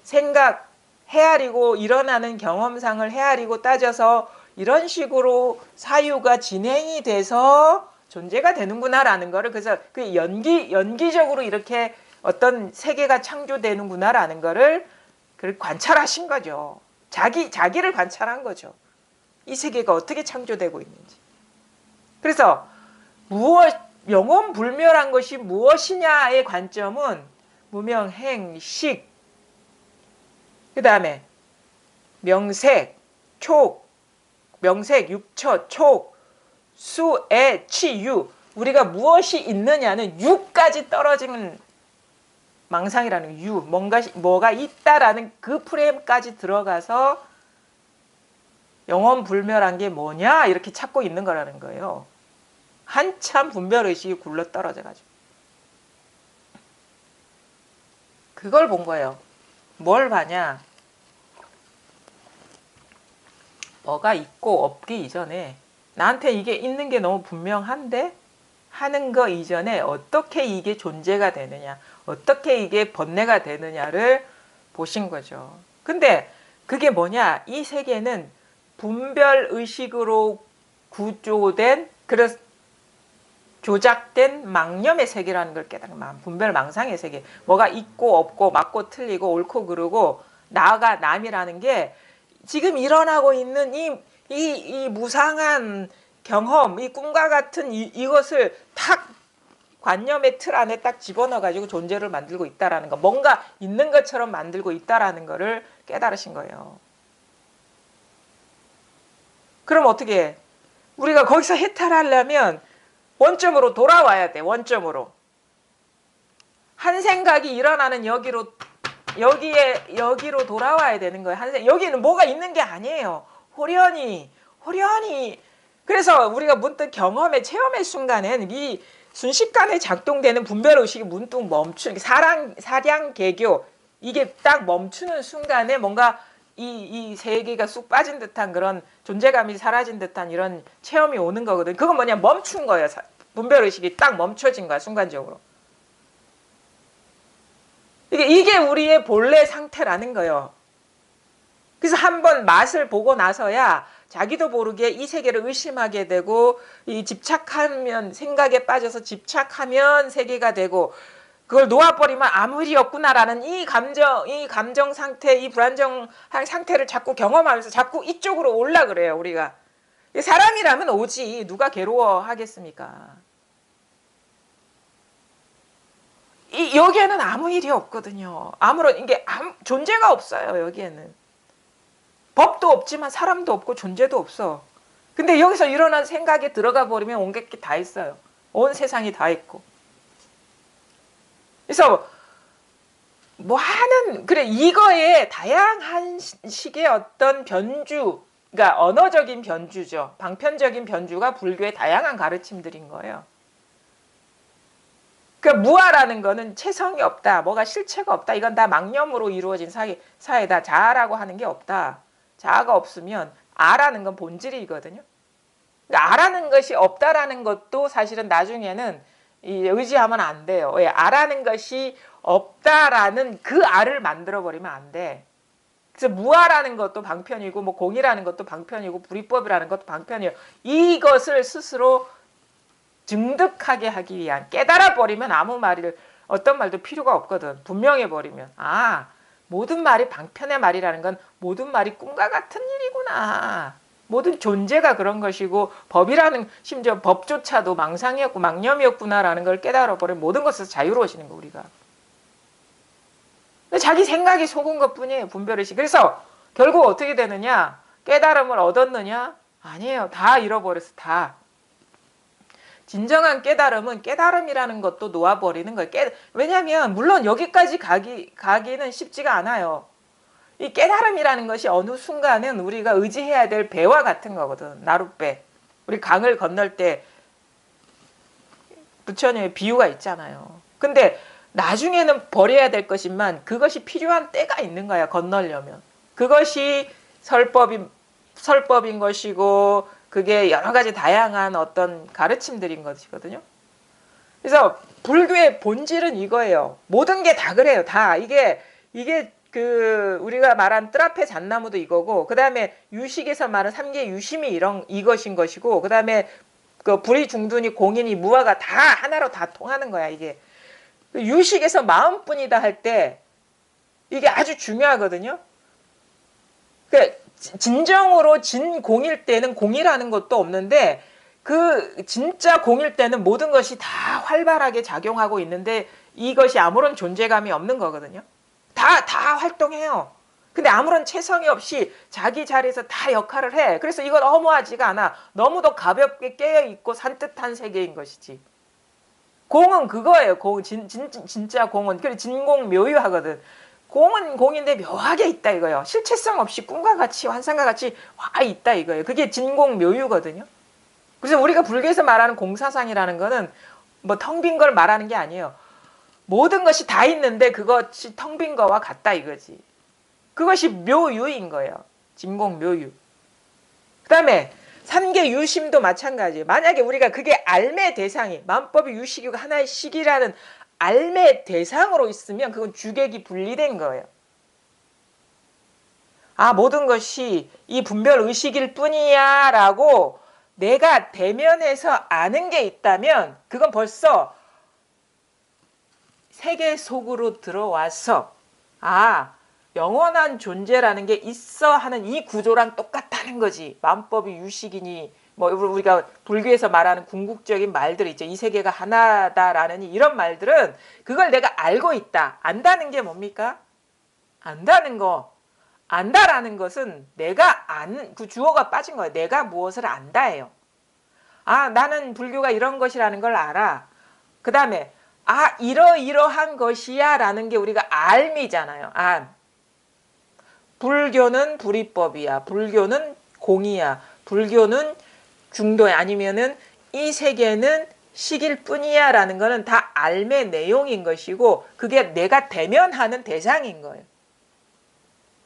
생각 헤아리고, 일어나는 경험상을 헤아리고 따져서 이런 식으로 사유가 진행이 돼서 존재가 되는구나라는 거를, 그래서 그 연기적으로 이렇게 어떤 세계가 창조되는구나라는 거를 관찰하신 거죠. 자기를 관찰한 거죠. 이 세계가 어떻게 창조되고 있는지. 그래서 영원불멸한 것이 무엇이냐의 관점은 무명, 행, 식, 그 다음에 명색, 촉, 육처, 촉, 수, 취, 유. 우리가 무엇이 있느냐는 유까지 떨어지는 망상이라는 유, 뭐가 있다라는 그 프레임까지 들어가서 영원불멸한 게 뭐냐 이렇게 찾고 있는 거라는 거예요. 한참 분별의식이 굴러떨어져가지고 그걸 본 거예요. 뭘 봐냐, 뭐가 있고 없기 이전에 나한테 이게 있는 게 너무 분명한데 하는 거 이전에 어떻게 이게 존재가 되느냐, 어떻게 이게 번뇌가 되느냐를 보신 거죠. 근데 그게 뭐냐? 이 세계는 분별 의식으로 구조된, 그래서 조작된 망념의 세계라는 걸 깨달으면, 분별 망상의 세계, 뭐가 있고 없고 맞고 틀리고 옳고 그르고 나가 남이라는 게 지금 일어나고 있는 이 무상한 경험, 이 꿈과 같은 이것을 탁 관념의 틀 안에 딱 집어넣어 가지고 존재를 만들고 있다라는 거, 뭔가 있는 것처럼 만들고 있다라는 거를 깨달으신 거예요. 그럼 어떻게 해? 우리가 거기서 해탈하려면 원점으로 돌아와야 돼. 원점으로. 한 생각이 일어나는 여기로 돌아와야 되는 거예요. 여기는 뭐가 있는 게 아니에요. 호련히. 그래서 우리가 문득 경험의 체험의 순간엔 이 순식간에 작동되는 분별의식이 문득 멈추는, 사량개교, 이게 딱 멈추는 순간에 뭔가 이 세계가 쑥 빠진 듯한 그런 존재감이 사라진 듯한 이런 체험이 오는 거거든. 그건 뭐냐? 멈춘 거예요. 분별의식이 딱 멈춰진 거야, 순간적으로. 이게 우리의 본래 상태라는 거예요. 그래서 한번 맛을 보고 나서야 자기도 모르게 이 세계를 의심하게 되고, 이 집착하면, 생각에 빠져서 집착하면 세계가 되고, 그걸 놓아버리면 아무 일이 없구나라는 이 감정 상태, 이 불안정한 상태를 자꾸 경험하면서 자꾸 이쪽으로 올라 그래요, 우리가. 사람이라면 오지, 누가 괴로워하겠습니까? 여기에는 아무 일이 없거든요. 이게 존재가 없어요, 여기에는. 법도 없지만 사람도 없고 존재도 없어. 근데 여기서 일어난 생각에 들어가 버리면 온갖 게 다 있어요. 온 세상이 다 있고. 그래서 그래, 이거에 다양한 식의 어떤 변주, 그러니까 언어적인 변주죠. 방편적인 변주가 불교의 다양한 가르침들인 거예요. 그러니까 무아라는 거는 체성이 없다, 뭐가 실체가 없다, 이건 다 망념으로 이루어진 사회다. 자아라고 하는 게 없다. 자아가 없으면 아라는 건 본질이거든요. 그러니까 아라는 것이 없다라는 것도 사실은 나중에는 의지하면 안 돼요. 왜? 아라는 것이 없다라는 그 아를 만들어버리면 안 돼. 그래서 무아라는 것도 방편이고, 뭐 공이라는 것도 방편이고, 불이법이라는 것도 방편이에요. 이것을 스스로 증득하게 하기 위한, 깨달아버리면 어떤 말도 필요가 없거든. 분명해버리면. 모든 말이 방편의 말이라는 건 모든 말이 꿈과 같은 일이구나. 모든 존재가 그런 것이고, 법이라는, 심지어 법조차도 망상이었고 망념이었구나라는 걸 깨달아버리면 모든 것에서 자유로워지는 거, 우리가. 근데 자기 생각이 속은 것뿐이에요, 분별의식. 그래서 결국 어떻게 되느냐? 깨달음을 얻었느냐? 아니에요. 다 잃어버렸어, 다. 진정한 깨달음은, 깨달음이라는 것도 놓아버리는 거예요. 왜냐하면 물론 여기까지 가기는 쉽지가 않아요. 이 깨달음이라는 것이 어느 순간은 우리가 의지해야 될 배와 같은 거거든. 나룻배. 우리 강을 건널 때 부처님의 비유가 있잖아요. 근데 나중에는 버려야 될 것이지만 그것이 필요한 때가 있는 거야, 건너려면. 그것이 설법인 것이고, 그게 여러 가지 다양한 어떤 가르침들인 것이거든요. 그래서 불교의 본질은 이거예요. 모든 게 다 그래요. 다. 이게 우리가 말한 뜰앞의 잣나무도 이거고, 그 다음에 유식에서 말하는 삼계 유심이 이것인 것이고, 그 다음에 그 불이 중둔이 공인이 무아가 다 하나로 다 통하는 거야, 이게. 유식에서 마음뿐이다 할 때 이게 아주 중요하거든요. 그러니까 진정으로 진공일 때는 공이라는 것도 없는데, 그 진짜 공일 때는 모든 것이 다 활발하게 작용하고 있는데 이것이 아무런 존재감이 없는 거거든요. 다 활동해요. 근데 아무런 체성이 없이 자기 자리에서 다 역할을 해. 그래서 이건 허무하지가 않아. 너무도 가볍게 깨어있고 산뜻한 세계인 것이지. 공은 그거예요. 진짜 공은. 그래, 진공묘유하거든. 공은 공인데 묘하게 있다 이거예요. 실체성 없이 꿈과 같이 환상과 같이 와 있다 이거예요. 그게 진공묘유거든요. 그래서 우리가 불교에서 말하는 공사상이라는 거는 뭐 텅 빈 걸 말하는 게 아니에요. 모든 것이 다 있는데 그것이 텅 빈 거와 같다 이거지. 그것이 묘유인 거예요. 진공묘유. 그 다음에 삼계 유심도 마찬가지예요. 만약에 우리가 그게 알매 대상이 만법이 유식이고 하나의 식이라는 알매 대상으로 있으면 그건 주객이 분리된 거예요. 아, 모든 것이 이 분별 의식일 뿐이야 라고 내가 대면해서 아는 게 있다면 그건 벌써 세계 속으로 들어와서 아, 영원한 존재라는 게 있어 하는 이 구조랑 똑같다는 거지. 만법이 유식이니 뭐 우리가 불교에서 말하는 궁극적인 말들 있죠. 이 세계가 하나다라는 이런 말들은 그걸 내가 알고 있다. 안다는 게 뭡니까? 안다는 거. 안다라는 것은 내가 아는 그 주어가 빠진 거예요. 내가 무엇을 안다예요. 아, 나는 불교가 이런 것이라는 걸 알아. 그 다음에 아, 이러이러한 것이야 라는 게 우리가 알미잖아요. 아, 불교는 불이법이야. 불교는 공이야. 불교는 중도야. 아니면은 이 세계는 식일 뿐이야 라는 거는 다 알매 내용인 것이고 그게 내가 대면하는 대상인 거예요.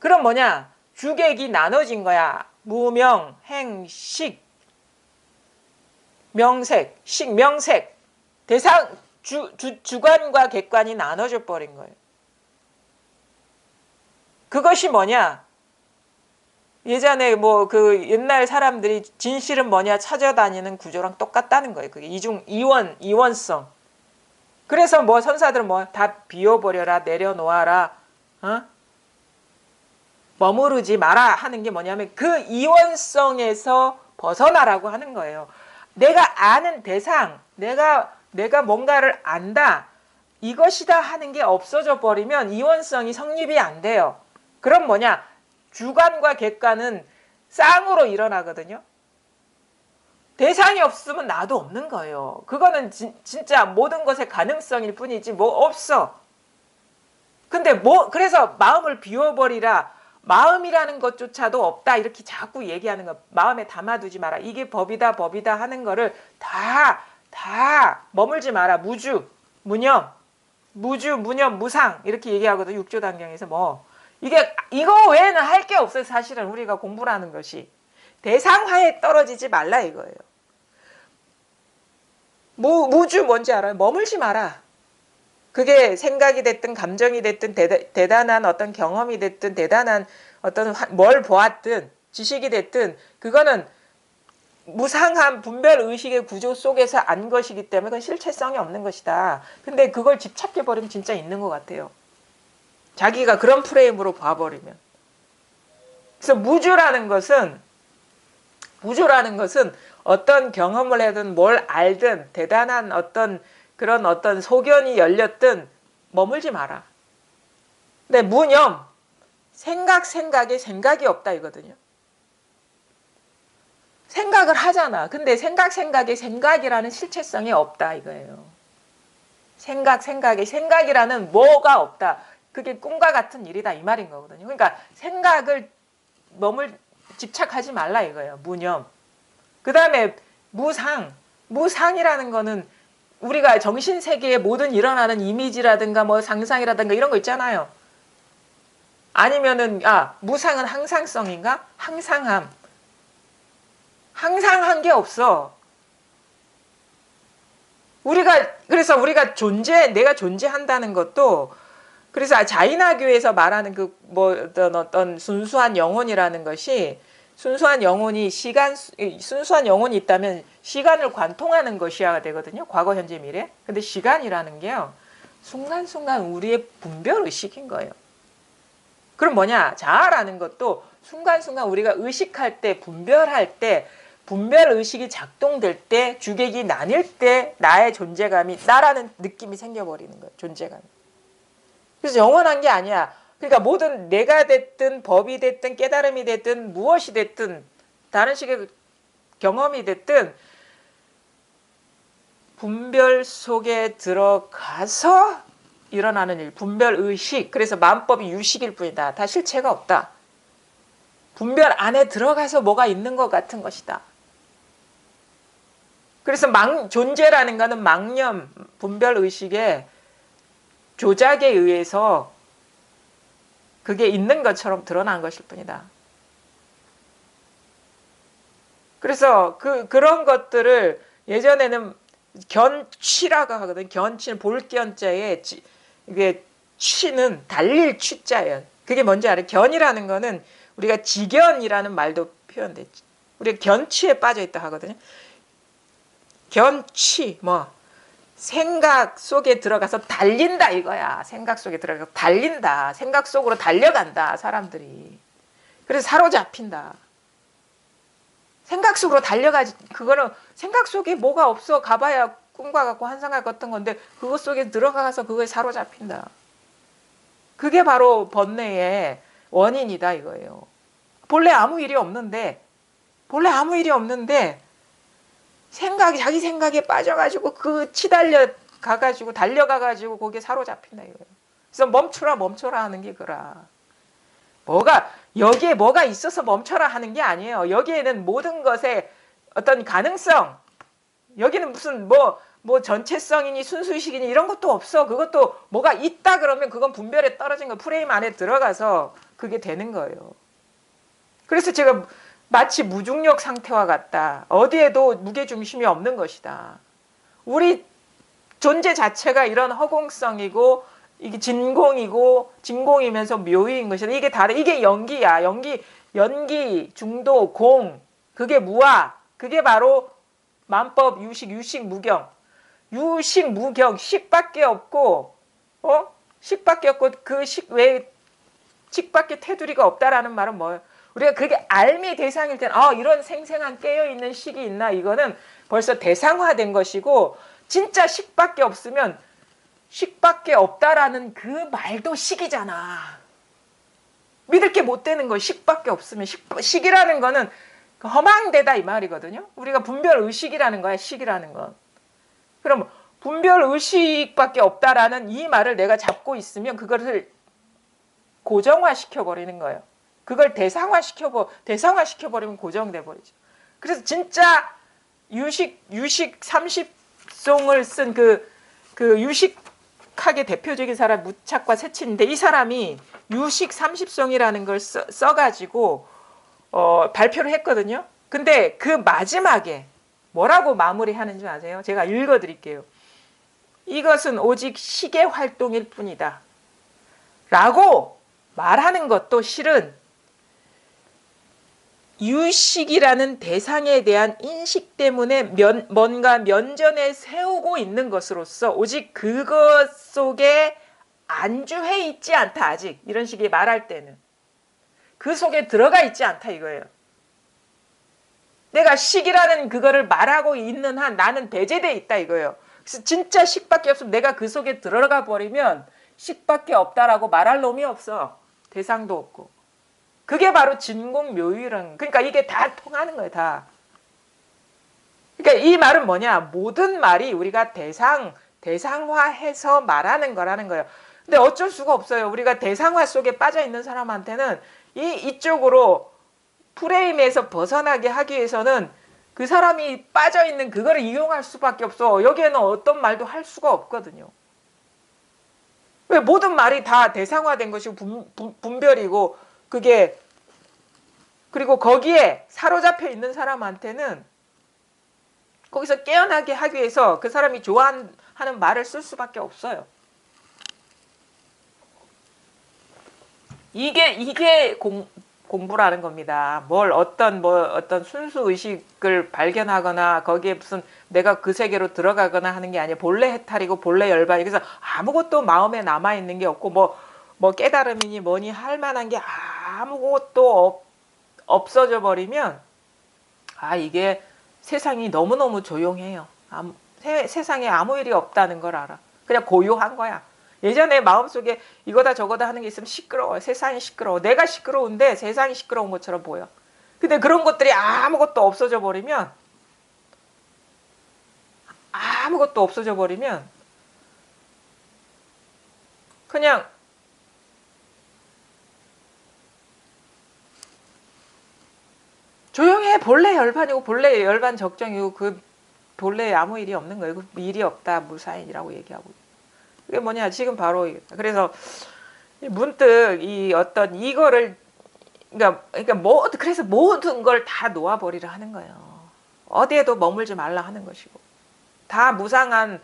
그럼 뭐냐? 주객이 나눠진 거야. 무명, 행, 식, 명색, 식, 명색. 대상, 주관과 객관이 나눠져 버린 거예요. 그것이 뭐냐? 예전에 뭐 그 옛날 사람들이 진실은 뭐냐 찾아다니는 구조랑 똑같다는 거예요. 그게 이원성. 그래서 뭐 선사들은 뭐 다 비워버려라, 내려놓아라, 머무르지 마라 하는 게 뭐냐면 그 이원성에서 벗어나라고 하는 거예요. 내가 아는 대상, 내가 뭔가를 안다, 이것이다 하는 게 없어져 버리면 이원성이 성립이 안 돼요. 그럼 뭐냐? 주관과 객관은 쌍으로 일어나거든요. 대상이 없으면 나도 없는 거예요. 그거는 진짜 모든 것의 가능성일 뿐이지 뭐 없어. 근데 그래서 마음을 비워버리라. 마음이라는 것조차도 없다. 이렇게 자꾸 얘기하는 거. 마음에 담아두지 마라. 이게 법이다 하는 거를 다 머물지 마라. 무주, 무념, 무상 이렇게 얘기하거든요. 육조단경에서 뭐. 이거 외에는 할 게 없어요. 사실은 우리가 공부라는 것이. 대상화에 떨어지지 말라 이거예요. 무주 뭔지 알아요? 머물지 마라. 그게 생각이 됐든 감정이 됐든 대단한 어떤 경험이 됐든 대단한 어떤 뭘 보았든 지식이 됐든 그거는 무상한 분별의식의 구조 속에서 안 것이기 때문에 그건 실체성이 없는 것이다. 근데 그걸 집착해버리면 진짜 있는 것 같아요. 자기가 그런 프레임으로 봐버리면. 그래서 무주라는 것은 어떤 경험을 하든 뭘 알든 대단한 그런 어떤 소견이 열렸든 머물지 마라. 근데 무념, 생각에 생각이 없다 이거든요. 생각을 하잖아. 근데 생각에 생각이라는 실체성이 없다 이거예요. 생각이라는 뭐가 없다. 그게 꿈과 같은 일이다 이 말인 거거든요. 그러니까 생각을 집착하지 말라 이거예요. 무념. 그 다음에 무상이라는 거는 우리가 정신세계에 모든 일어나는 이미지라든가 뭐 상상이라든가 이런 거 있잖아요. 아니면은 무상은 항상성인가? 항상한 게 없어. 그래서 우리가 내가 존재한다는 것도 그래서 자인화교에서 말하는 어떤 순수한 영혼이라는 것이 순수한 영혼이 있다면 시간을 관통하는 것이어야 되거든요. 과거, 현재, 미래. 근데 시간이라는 게요. 순간순간 우리의 분별의식인 거예요. 그럼 뭐냐? 자아라는 것도 순간순간 우리가 의식할 때, 분별할 때, 분별의식이 작동될 때, 주객이 나뉠 때 나의 존재감이, 나라는 느낌이 생겨버리는 거예요. 존재감이. 그래서 영원한 게 아니야. 그러니까 모든 내가 됐든 법이 됐든 깨달음이 됐든 무엇이 됐든 다른 식의 경험이 됐든 분별 속에 들어가서 일어나는 일, 분별의식. 그래서 만법이 유식일 뿐이다. 다 실체가 없다. 분별 안에 들어가서 뭐가 있는 것 같은 것이다. 그래서 존재라는 것은 망념, 분별의식의 조작에 의해서 그게 있는 것처럼 드러난 것일 뿐이다. 그래서 그래서 그런 것들을 예전에는 견취라고 하거든. 견취는 볼견자에 이게 취는 달릴 취자예요. 그게 뭔지 알아요? 견이라는 거는 우리가 지견이라는 말도 표현됐지. 우리가 견취에 빠져 있다 하거든요. 견취 뭐 생각 속에 들어가서 달린다 이거야. 생각 속에 들어가서 달린다. 생각 속으로 달려간다 사람들이. 그래서 사로잡힌다. 생각 속으로 달려가지. 그거는 생각 속에 뭐가 없어. 가봐야 꿈과 같고 환상과 같은 건데 그것 속에 들어가서 그거에 사로잡힌다. 그게 바로 번뇌의 원인이다 이거예요. 본래 아무 일이 없는데 자기 생각에 빠져가지고 그 치달려 가가지고 달려가가지고 거기에 사로잡힌다 이거예요. 그래서 멈춰라 하는 게 그라. 여기에 뭐가 있어서 멈춰라 하는 게 아니에요. 여기에는 모든 것의 어떤 가능성, 여기는 무슨 뭐 전체성이니 순수의식이니 이런 것도 없어. 그것도 뭐가 있다 그러면 그건 분별에 떨어진 거 프레임 안에 들어가서 그게 되는 거예요. 그래서 제가 마치 무중력 상태와 같다. 어디에도 무게중심이 없는 것이다. 우리 존재 자체가 이런 허공성이고 이게 진공이면서 묘의인 것이다. 이게 다른, 이게 연기야. 연기, 중도, 공. 그게 무아. 그게 바로 만법, 유식, 무경. 유식, 무경, 식밖에 없고, 식밖에 없고, 그 식 외에 식밖에 테두리가 없다라는 말은 뭐예요? 우리가 그게 알미 대상일 때는, 이런 생생한 깨어있는 식이 있나? 이거는 벌써 대상화된 것이고, 진짜 식밖에 없으면, 식밖에 없다라는 그 말도 식이잖아. 믿을 게 못 되는 거 식밖에 없으면 식이라는 거는 허망되다 이 말이거든요. 우리가 분별의식이라는 거야. 식이라는 건. 그럼 분별의식밖에 없다라는 이 말을 내가 잡고 있으면 그것을 고정화시켜버리는 거예요. 그걸 대상화시켜버리면 고정돼 버리죠. 그래서 진짜 유식 30송을 쓴 그 유식하게 대표적인 사람 무착과 세친인데 이 사람이 유식 30송이라는 걸 써가지고 발표를 했거든요. 근데 그 마지막에 뭐라고 마무리하는지 아세요? 제가 읽어드릴게요. 이것은 오직 식의 활동일 뿐이다. 라고 말하는 것도 실은 유식이라는 대상에 대한 인식 때문에 뭔가 면전에 세우고 있는 것으로서 오직 그것 속에 안주해 있지 않다. 아직 이런 식의 말할 때는 그 속에 들어가 있지 않다 이거예요. 내가 식이라는 그거를 말하고 있는 한 나는 배제돼 있다 이거예요. 그래서 진짜 식밖에 없으면 내가 그 속에 들어가 버리면 식밖에 없다라고 말할 놈이 없어. 대상도 없고. 그게 바로 진공묘유라는, 그러니까 이게 다 통하는 거예요, 다. 그러니까 이 말은 뭐냐? 모든 말이 우리가 대상화해서 말하는 거라는 거예요. 근데 어쩔 수가 없어요. 우리가 대상화 속에 빠져 있는 사람한테는 이쪽으로 프레임에서 벗어나게 하기 위해서는 그 사람이 빠져 있는 그거를 이용할 수밖에 없어. 여기에는 어떤 말도 할 수가 없거든요. 왜 모든 말이 다 대상화된 것이고 분별이고 그게 그리고 거기에 사로잡혀 있는 사람한테는 거기서 깨어나게 하기 위해서 그 사람이 좋아하는 말을 쓸 수밖에 없어요. 이게 공부라는 겁니다. 어떤 순수 의식을 발견하거나 거기에 무슨 내가 그 세계로 들어가거나 하는 게 아니라 본래 해탈이고 본래 열반이. 그래서 아무것도 마음에 남아 있는 게 없고 뭐 깨달음이니 뭐니 할 만한 게 아무것도 없어져 버리면 이게 세상이 너무너무 조용해요. 세상에 아무 일이 없다는 걸 알아. 그냥 고요한 거야. 예전에 마음속에 이거다 저거다 하는 게 있으면 시끄러워요. 세상이 시끄러워. 내가 시끄러운데 세상이 시끄러운 것처럼 보여. 근데 그런 것들이 아무것도 없어져 버리면 그냥 조용해. 본래 열반이고 본래 열반 적정이고 그 본래 아무 일이 없는 거예요. 그 일이 없다 무사인이라고 얘기하고. 그게 뭐냐 지금 바로. 그래서 문득 이 어떤 이거를 그러니까 그래서 모든 걸 다 놓아버리려 하는 거예요. 어디에도 머물지 말라 하는 것이고, 다 무상한.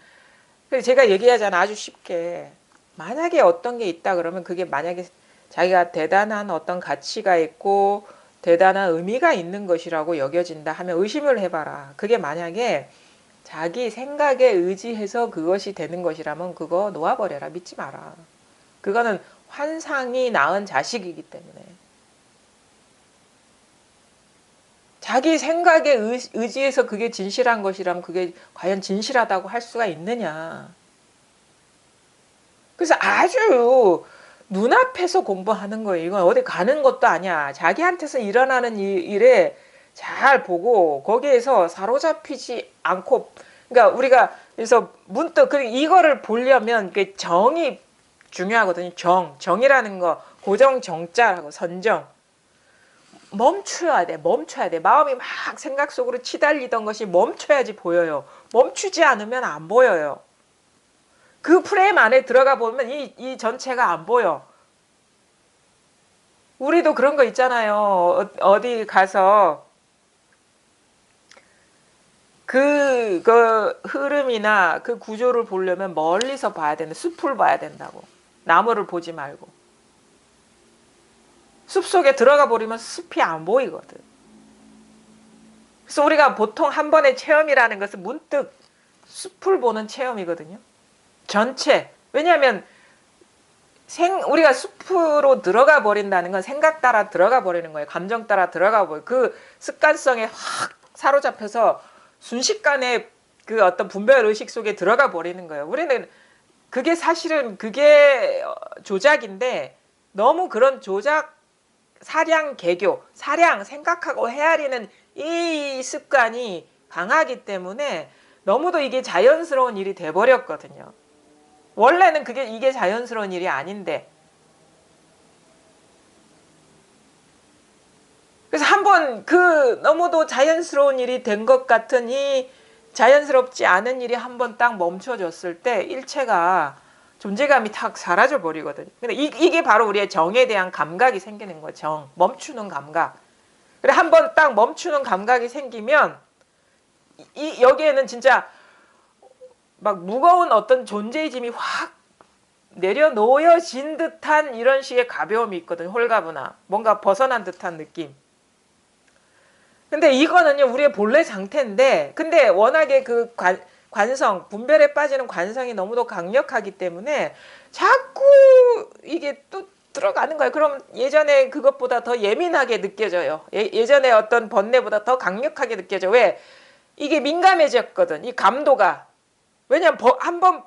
그래서 제가 얘기하잖아, 아주 쉽게. 만약에 어떤 게 있다 그러면 그게 만약에 자기가 대단한 어떤 가치가 있고 대단한 의미가 있는 것이라고 여겨진다 하면 의심을 해봐라. 그게 만약에 자기 생각에 의지해서 그것이 되는 것이라면 그거 놓아버려라. 믿지 마라. 그거는 환상이 낳은 자식이기 때문에. 자기 생각에 의지해서 그게 진실한 것이라면 그게 과연 진실하다고 할 수가 있느냐. 그래서 아주 눈앞에서 공부하는 거예요. 이건 어디 가는 것도 아니야. 자기한테서 일어나는 일에 잘 보고 거기에서 사로잡히지 않고, 그러니까 우리가 그래서 문득 이거를 보려면 정이 중요하거든요. 정이라는 거, 고정 정자라고, 선정. 멈춰야 돼. 마음이 막 생각 속으로 치달리던 것이 멈춰야지 보여요. 멈추지 않으면 안 보여요. 그 프레임 안에 들어가 보면 이 전체가 안 보여. 우리도 그런 거 있잖아요. 어디 가서 그 흐름이나 그 구조를 보려면 멀리서 봐야 되는, 숲을 봐야 된다고. 나무를 보지 말고. 숲속에 들어가 버리면 숲이 안 보이거든. 그래서 우리가 보통 한 번의 체험이라는 것은 문득 숲을 보는 체험이거든요. 전체. 왜냐하면 우리가 숲으로 들어가 버린다는 건 생각 따라 들어가 버리는 거예요. 감정 따라 들어가 버리고 그 습관성에 확 사로잡혀서 순식간에 그 어떤 분별 의식 속에 들어가 버리는 거예요. 우리는 그게 사실은 그게 조작인데, 너무 그런 조작, 사량 개교, 사량 생각하고 헤아리는 이 습관이 강하기 때문에 너무도 이게 자연스러운 일이 돼버렸거든요. 원래는 이게 자연스러운 일이 아닌데. 그래서 한번 너무도 자연스러운 일이 된 것 같은 이 자연스럽지 않은 일이 한번 딱 멈춰졌을 때 일체가, 존재감이 탁 사라져 버리거든요. 근데 이게 바로 우리의 정에 대한 감각이 생기는 거죠. 멈추는 감각. 그래, 한번 딱 멈추는 감각이 생기면 여기에는 진짜 막 무거운 어떤 존재의 짐이 확 내려놓여진 듯한 이런 식의 가벼움이 있거든요. 홀가분함. 뭔가 벗어난 듯한 느낌. 근데 이거는요, 우리의 본래 상태인데, 근데 워낙에 그 관성, 분별에 빠지는 관성이 너무도 강력하기 때문에 자꾸 이게 또 들어가는 거예요. 그럼 예전에 그것보다 더 예민하게 느껴져요. 예전에 어떤 번뇌보다 더 강력하게 느껴져. 왜? 이게 민감해졌거든. 이 감도가. 왜냐면 한번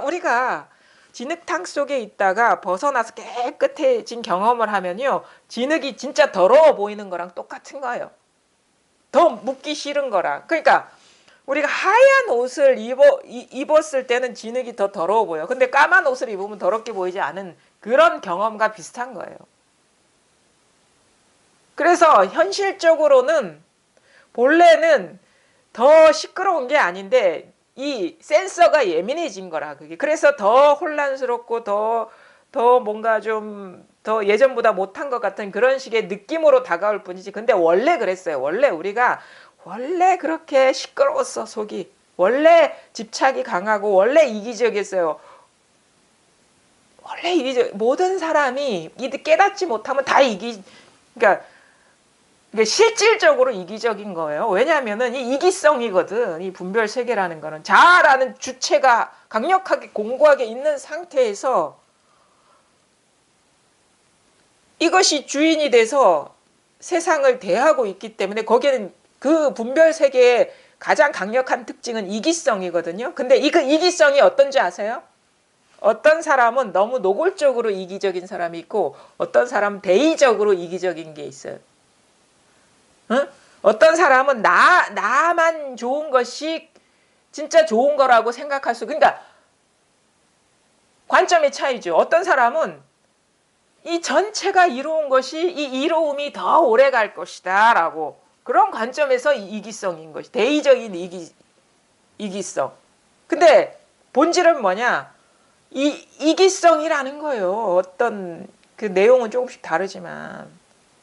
우리가 진흙탕 속에 있다가 벗어나서 깨끗해진 경험을 하면요, 진흙이 진짜 더러워 보이는 거랑 똑같은 거예요. 더 묻기 싫은 거랑. 그러니까 우리가 하얀 옷을 입었을 때는 진흙이 더 더러워 보여. 근데 까만 옷을 입으면 더럽게 보이지 않은 그런 경험과 비슷한 거예요. 그래서 현실적으로는 본래는 더 시끄러운 게 아닌데 이 센서가 예민해진 거라, 그게. 그래서 더 혼란스럽고 더 뭔가 좀 더 예전보다 못한 것 같은 그런 식의 느낌으로 다가올 뿐이지. 근데 원래 그랬어요. 원래 우리가 그렇게 시끄러웠어, 속이. 원래 집착이 강하고 원래 이기적이었어요. 원래 모든 사람이 깨닫지 못하면 다 그러니까 실질적으로 이기적인 거예요. 왜냐하면은 이 이기성이거든. 이 분별 세계라는 거는 자아라는 주체가 강력하게 공고하게 있는 상태에서 이것이 주인이 돼서 세상을 대하고 있기 때문에 거기에는 그 분별 세계의 가장 강력한 특징은 이기성이거든요. 근데 이 이기성이 어떤지 아세요? 어떤 사람은 너무 노골적으로 이기적인 사람이 있고 어떤 사람은 대의적으로 이기적인 게 있어요. 응? 어떤 사람은 나만 좋은 것이 진짜 좋은 거라고 생각할 그러니까 관점의 차이죠. 어떤 사람은 이 전체가 이로운 것이 이 이로움이 더 오래 갈 것이다 라고, 그런 관점에서 이기성인 것이 대의적인 이기성. 근데 본질은 뭐냐? 이기성이라는 거예요. 어떤 그 내용은 조금씩 다르지만,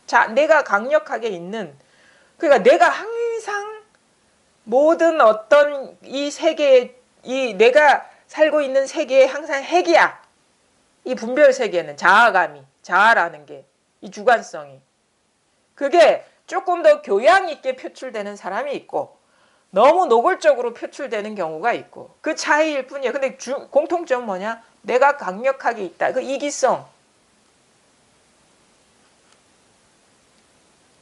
자, 내가 강력하게 있는, 그러니까 내가 항상 모든 어떤 이 세계에, 이 내가 살고 있는 세계에 항상 핵이야. 이 분별 세계는 자아감이, 자아라는 게, 이 주관성이. 그게 조금 더 교양 있게 표출되는 사람이 있고, 너무 노골적으로 표출되는 경우가 있고, 그 차이일 뿐이에요. 근데 공통점은 뭐냐? 내가 강력하게 있다. 그 이기성.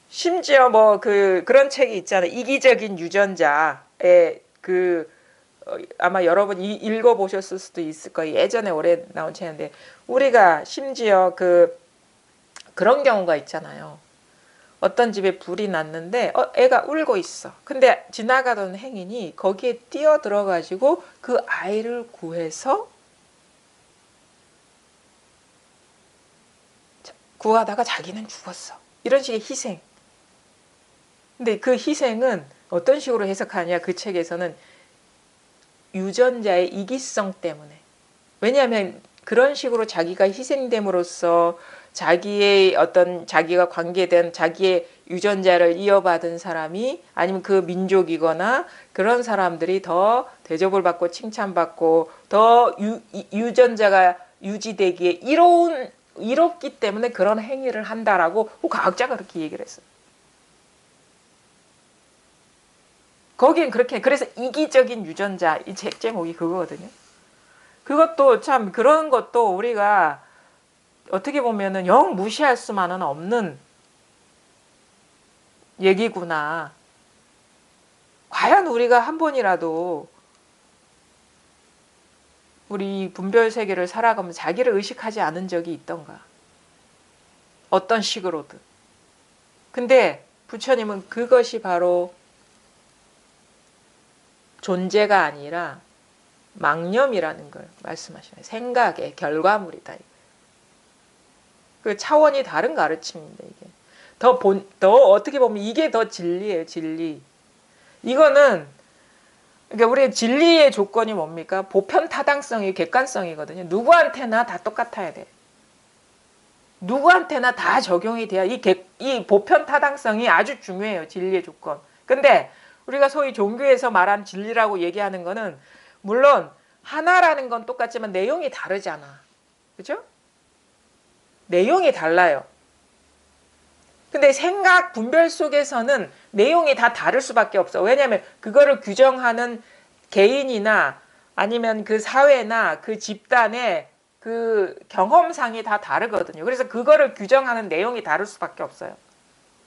심지어 뭐 그런 책이 있잖아요. 이기적인 유전자의 아마 여러분 읽어보셨을 수도 있을 거예요. 예전에 오래 나온 책인데, 우리가 심지어 그런 경우가 있잖아요. 어떤 집에 불이 났는데 애가 울고 있어. 근데 지나가던 행인이 거기에 뛰어들어가지고 그 아이를 구하다가 자기는 죽었어. 이런 식의 희생. 근데 그 희생은 어떤 식으로 해석하냐, 그 책에서는 유전자의 이기성 때문에. 왜냐하면 그런 식으로 자기가 희생됨으로써 자기의 어떤 자기가 관계된 자기의 유전자를 이어받은 사람이, 아니면 그 민족이거나 그런 사람들이 더 대접을 받고 칭찬받고 더 유전자가 유지되기에 이롭기 때문에 그런 행위를 한다라고 과학자가 그렇게 얘기를 했어요. 거긴 그렇게, 그래서 이기적인 유전자, 이 책 제목이 그거거든요. 그것도 참, 그런 것도 우리가 어떻게 보면은 영 무시할 수만은 없는 얘기구나. 과연 우리가 한 번이라도 우리 분별 세계를 살아가면서 자기를 의식하지 않은 적이 있던가. 어떤 식으로든. 근데 부처님은 그것이 바로 존재가 아니라 망념이라는 걸 말씀하시네요. 생각의 결과물이다. 그 차원이 다른 가르침입니다. 이게 더 어떻게 보면 이게 더 진리예요. 진리. 이거는, 그러니까 우리의 진리의 조건이 뭡니까? 보편타당성이, 객관성이거든요. 누구한테나 다 똑같아야 돼. 누구한테나 다 적용이 돼야, 이 보편타당성이 아주 중요해요. 진리의 조건. 근데 우리가 소위 종교에서 말하는 진리라고 얘기하는 거는, 물론 하나라는 건 똑같지만 내용이 다르잖아. 그죠? 내용이 달라요. 근데 생각 분별 속에서는 내용이 다 다를 수밖에 없어. 왜냐하면 그거를 규정하는 개인이나 아니면 그 사회나 그 집단의 그 경험상이 다 다르거든요. 그래서 그거를 규정하는 내용이 다를 수밖에 없어요.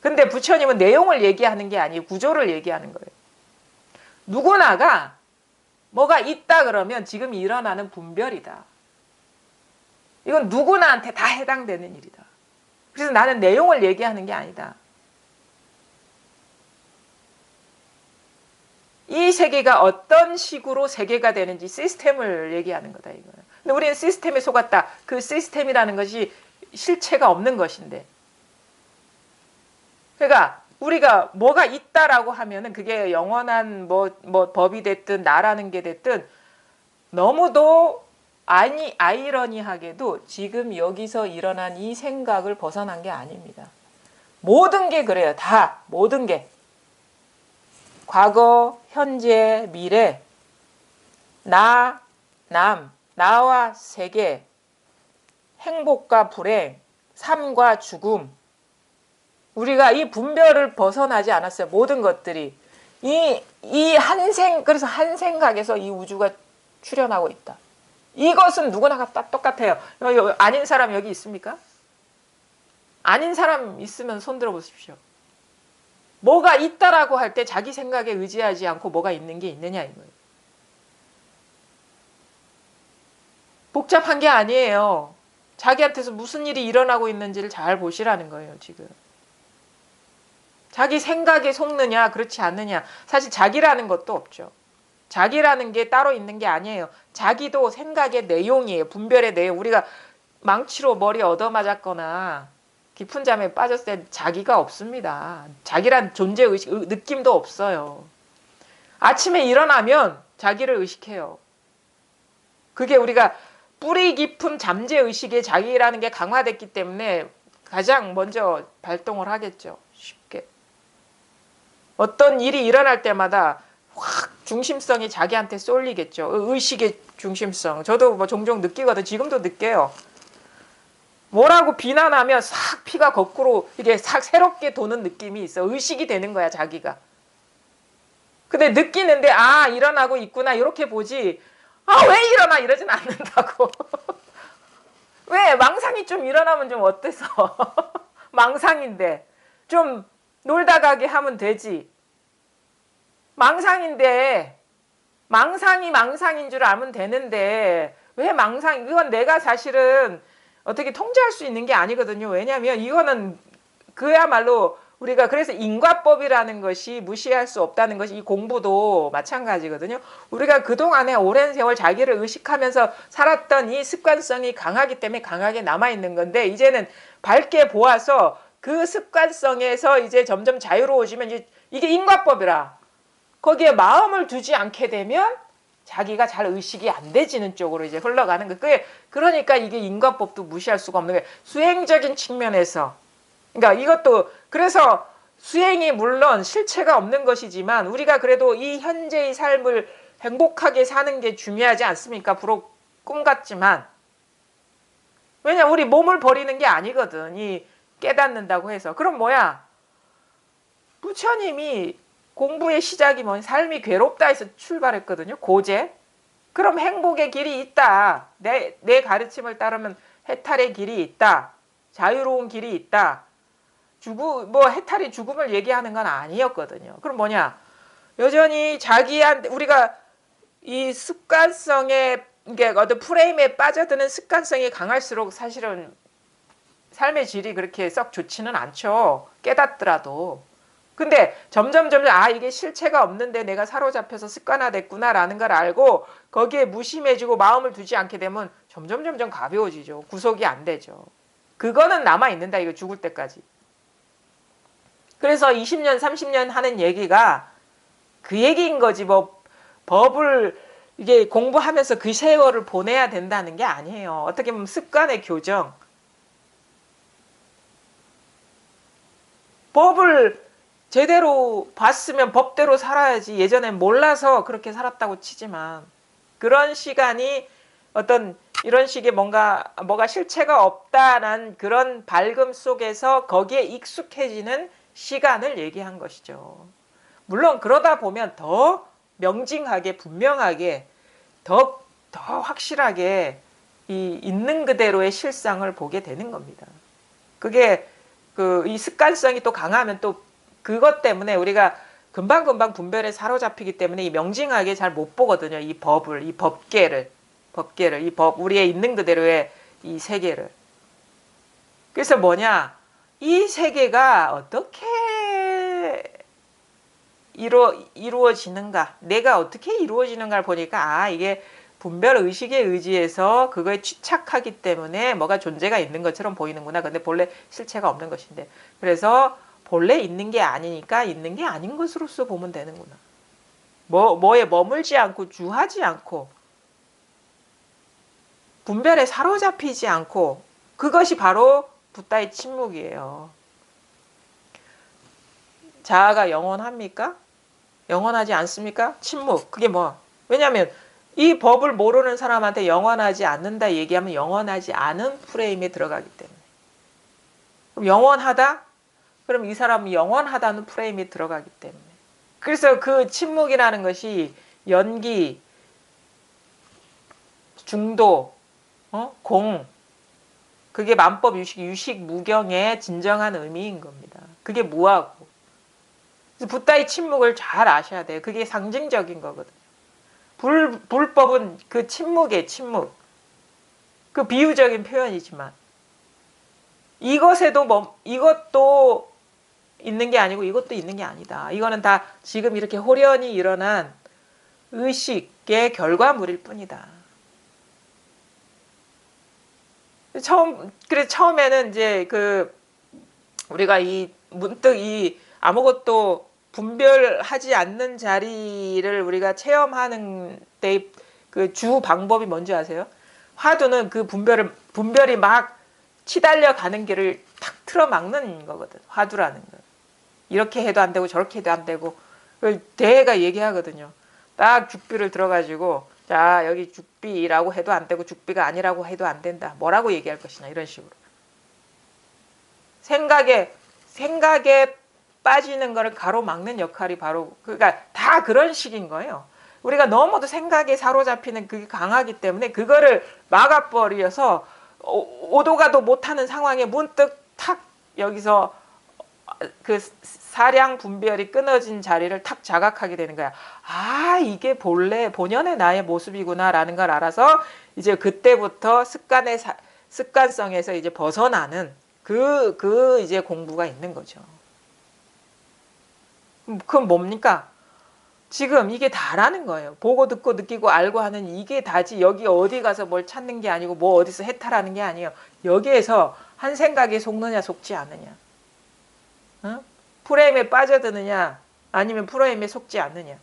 근데 부처님은 내용을 얘기하는 게 아니고 구조를 얘기하는 거예요. 누구나가 뭐가 있다 그러면 지금 일어나는 분별이다. 이건 누구나한테 다 해당되는 일이다. 그래서 나는 내용을 얘기하는 게 아니다. 이 세계가 어떤 식으로 세계가 되는지 시스템을 얘기하는 거다, 이거는. 근데 우리는 시스템에 속았다. 그 시스템이라는 것이 실체가 없는 것인데. 그러니까 우리가 뭐가 있다라고 하면은 그게 영원한 뭐 법이 됐든 나라는 게 됐든, 너무도 아이러니하게도 지금 여기서 일어난 이 생각을 벗어난 게 아닙니다. 모든 게 그래요. 다 모든 게. 과거, 현재, 미래, 나와 세계, 행복과 불행, 삶과 죽음. 우리가 이 분별을 벗어나지 않았어요. 모든 것들이. 그래서 한 생각에서 이 우주가 출현하고 있다. 이것은 누구나 다 똑같아요. 아닌 사람 여기 있습니까? 아닌 사람 있으면 손 들어 보십시오. 뭐가 있다라고 할 때 자기 생각에 의지하지 않고 뭐가 있는 게 있느냐, 이거예요. 복잡한 게 아니에요. 자기한테서 무슨 일이 일어나고 있는지를 잘 보시라는 거예요, 지금. 자기 생각에 속느냐, 그렇지 않느냐. 사실 자기라는 것도 없죠. 자기라는 게 따로 있는 게 아니에요. 자기도 생각의 내용이에요. 분별의 내용. 우리가 망치로 머리 얻어맞았거나 깊은 잠에 빠졌을 때 자기가 없습니다. 자기란 존재의식, 느낌도 없어요. 아침에 일어나면 자기를 의식해요. 그게 우리가 뿌리 깊은 잠재의식에 자기라는 게 강화됐기 때문에 가장 먼저 발동을 하겠죠. 쉽게. 어떤 일이 일어날 때마다 중심성이 자기한테 쏠리겠죠. 의식의 중심성. 저도 뭐 종종 느끼거든. 지금도 느껴요. 뭐라고 비난하면 싹 피가 거꾸로 이게 싹 새롭게 도는 느낌이 있어. 의식이 되는 거야, 자기가. 근데 느끼는데 아, 일어나고 있구나 이렇게 보지. 아, 왜 일어나 이러진 않는다고. 왜 망상이 좀 일어나면 좀 어때서. 망상인데 좀 놀다 가게 하면 되지. 망상인데 망상이 망상인 줄 알면 되는데 왜 망상, 이건 내가 사실은 어떻게 통제할 수 있는 게 아니거든요. 왜냐하면 이거는 그야말로 우리가 그래서 인과법이라는 것이 무시할 수 없다는 것이 이 공부도 마찬가지거든요. 우리가 그동안에 오랜 세월 자기를 의식하면서 살았던 이 습관성이 강하기 때문에 강하게 남아있는 건데 이제는 밝게 보아서 그 습관성에서 이제 점점 자유로워지면 이게 인과법이라 거기에 마음을 두지 않게 되면 자기가 잘 의식이 안 되지는 쪽으로 이제 흘러가는 거. 그러니까 이게 인과법도 무시할 수가 없는 거예요. 수행적인 측면에서. 그러니까 이것도 그래서 수행이 물론 실체가 없는 것이지만 우리가 그래도 이 현재의 삶을 행복하게 사는 게 중요하지 않습니까? 부록 꿈 같지만. 왜냐 우리 몸을 버리는 게 아니거든. 이 깨닫는다고 해서. 그럼 뭐야? 부처님이 공부의 시작이 뭐냐? 삶이 괴롭다 해서 출발했거든요. 고제. 그럼 행복의 길이 있다. 내 가르침을 따르면 해탈의 길이 있다. 자유로운 길이 있다. 해탈이 죽음을 얘기하는 건 아니었거든요. 그럼 뭐냐? 여전히 자기한테 우리가 이 습관성에 이게 어떤 프레임에 빠져드는 습관성이 강할수록 사실은 삶의 질이 그렇게 썩 좋지는 않죠. 깨닫더라도. 근데 점점 이게 실체가 없는데 내가 사로잡혀서 습관화됐구나라는 걸 알고 거기에 무심해지고 마음을 두지 않게 되면 점점 가벼워지죠. 구속이 안 되죠. 그거는 남아있는다. 이거 죽을 때까지. 그래서 20년 30년 하는 얘기가 그 얘기인 거지. 뭐 법을 이게 공부하면서 그 세월을 보내야 된다는 게 아니에요. 어떻게 보면 습관의 교정. 법을 제대로 봤으면 법대로 살아야지. 예전엔 몰라서 그렇게 살았다고 치지만 그런 시간이 어떤 이런 식의 뭐가 실체가 없다는 그런 밝음 속에서 거기에 익숙해지는 시간을 얘기한 것이죠. 물론 그러다 보면 더 명징하게 분명하게 더 확실하게 이 있는 그대로의 실상을 보게 되는 겁니다. 그게 이 습관성이 또 강하면 또 그것 때문에 우리가 금방 분별에 사로잡히기 때문에 이 명징하게 잘 못 보거든요. 이 법을, 이 법계를, 우리의 있는 그대로의 이 세계를. 그래서 뭐냐? 이 세계가 어떻게 이루어지는가? 내가 어떻게 이루어지는가를 보니까 이게 분별 의식에 의지해서 그거에 취착하기 때문에 뭐가 존재가 있는 것처럼 보이는구나. 근데 본래 실체가 없는 것인데. 그래서 본래 있는 게 아니니까 있는 게 아닌 것으로서 보면 되는구나. 뭐에 머물지 않고 주하지 않고 분별에 사로잡히지 않고 그것이 바로 붓다의 침묵이에요. 자아가 영원합니까? 영원하지 않습니까? 침묵. 그게 뭐? 왜냐하면 이 법을 모르는 사람한테 영원하지 않는다 얘기하면 영원하지 않은 프레임에 들어가기 때문에. 그럼 영원하다? 그럼 이 사람이 영원하다는 프레임에 들어가기 때문에. 그래서 그 침묵이라는 것이 연기, 중도, 공, 그게 만법 유식 무경의 진정한 의미인 겁니다. 그게 무하고. 그래서 붓다의 침묵을 잘 아셔야 돼요. 그게 상징적인 거거든요. 불법은 그 침묵의 침묵. 그 비유적인 표현이지만 이것도 있는 게 아니고 이것도 있는 게 아니다. 이거는 다 지금 이렇게 호련히 일어난 의식의 결과물일 뿐이다. 처음에는 이제 우리가 문득 아무것도 분별하지 않는 자리를 우리가 체험하는 때 그 주 방법이 뭔지 아세요? 화두는 그 분별이 막 치달려 가는 길을 탁 틀어막는 거거든. 화두라는 거. 이렇게 해도 안 되고 저렇게 해도 안 되고. 대해가 얘기하거든요. 딱 죽비를 들어가지고 자 여기 죽비라고 해도 안 되고 죽비가 아니라고 해도 안 된다. 뭐라고 얘기할 것이냐 이런 식으로. 생각에 빠지는 거를 가로막는 역할이 바로 그러니까 다 그런 식인 거예요. 우리가 너무도 생각에 사로잡히는 그게 강하기 때문에 그거를 막아버려서 오도가도 못하는 상황에 문득 탁 여기서 그 사량 분별이 끊어진 자리를 탁 자각하게 되는 거야. 아 이게 본래 본연의 나의 모습이구나라는 걸 알아서 이제 그때부터 습관성에서 이제 벗어나는 그 이제 공부가 있는 거죠. 그럼 뭡니까? 지금 이게 다라는 거예요. 보고 듣고 느끼고 알고 하는 이게 다지 여기 어디 가서 뭘 찾는 게 아니고 뭐 어디서 해탈하는 게 아니에요. 여기에서 한 생각에 속느냐 속지 않느냐. 어? 프레임에 빠져드느냐 아니면 프레임에 속지 않느냐.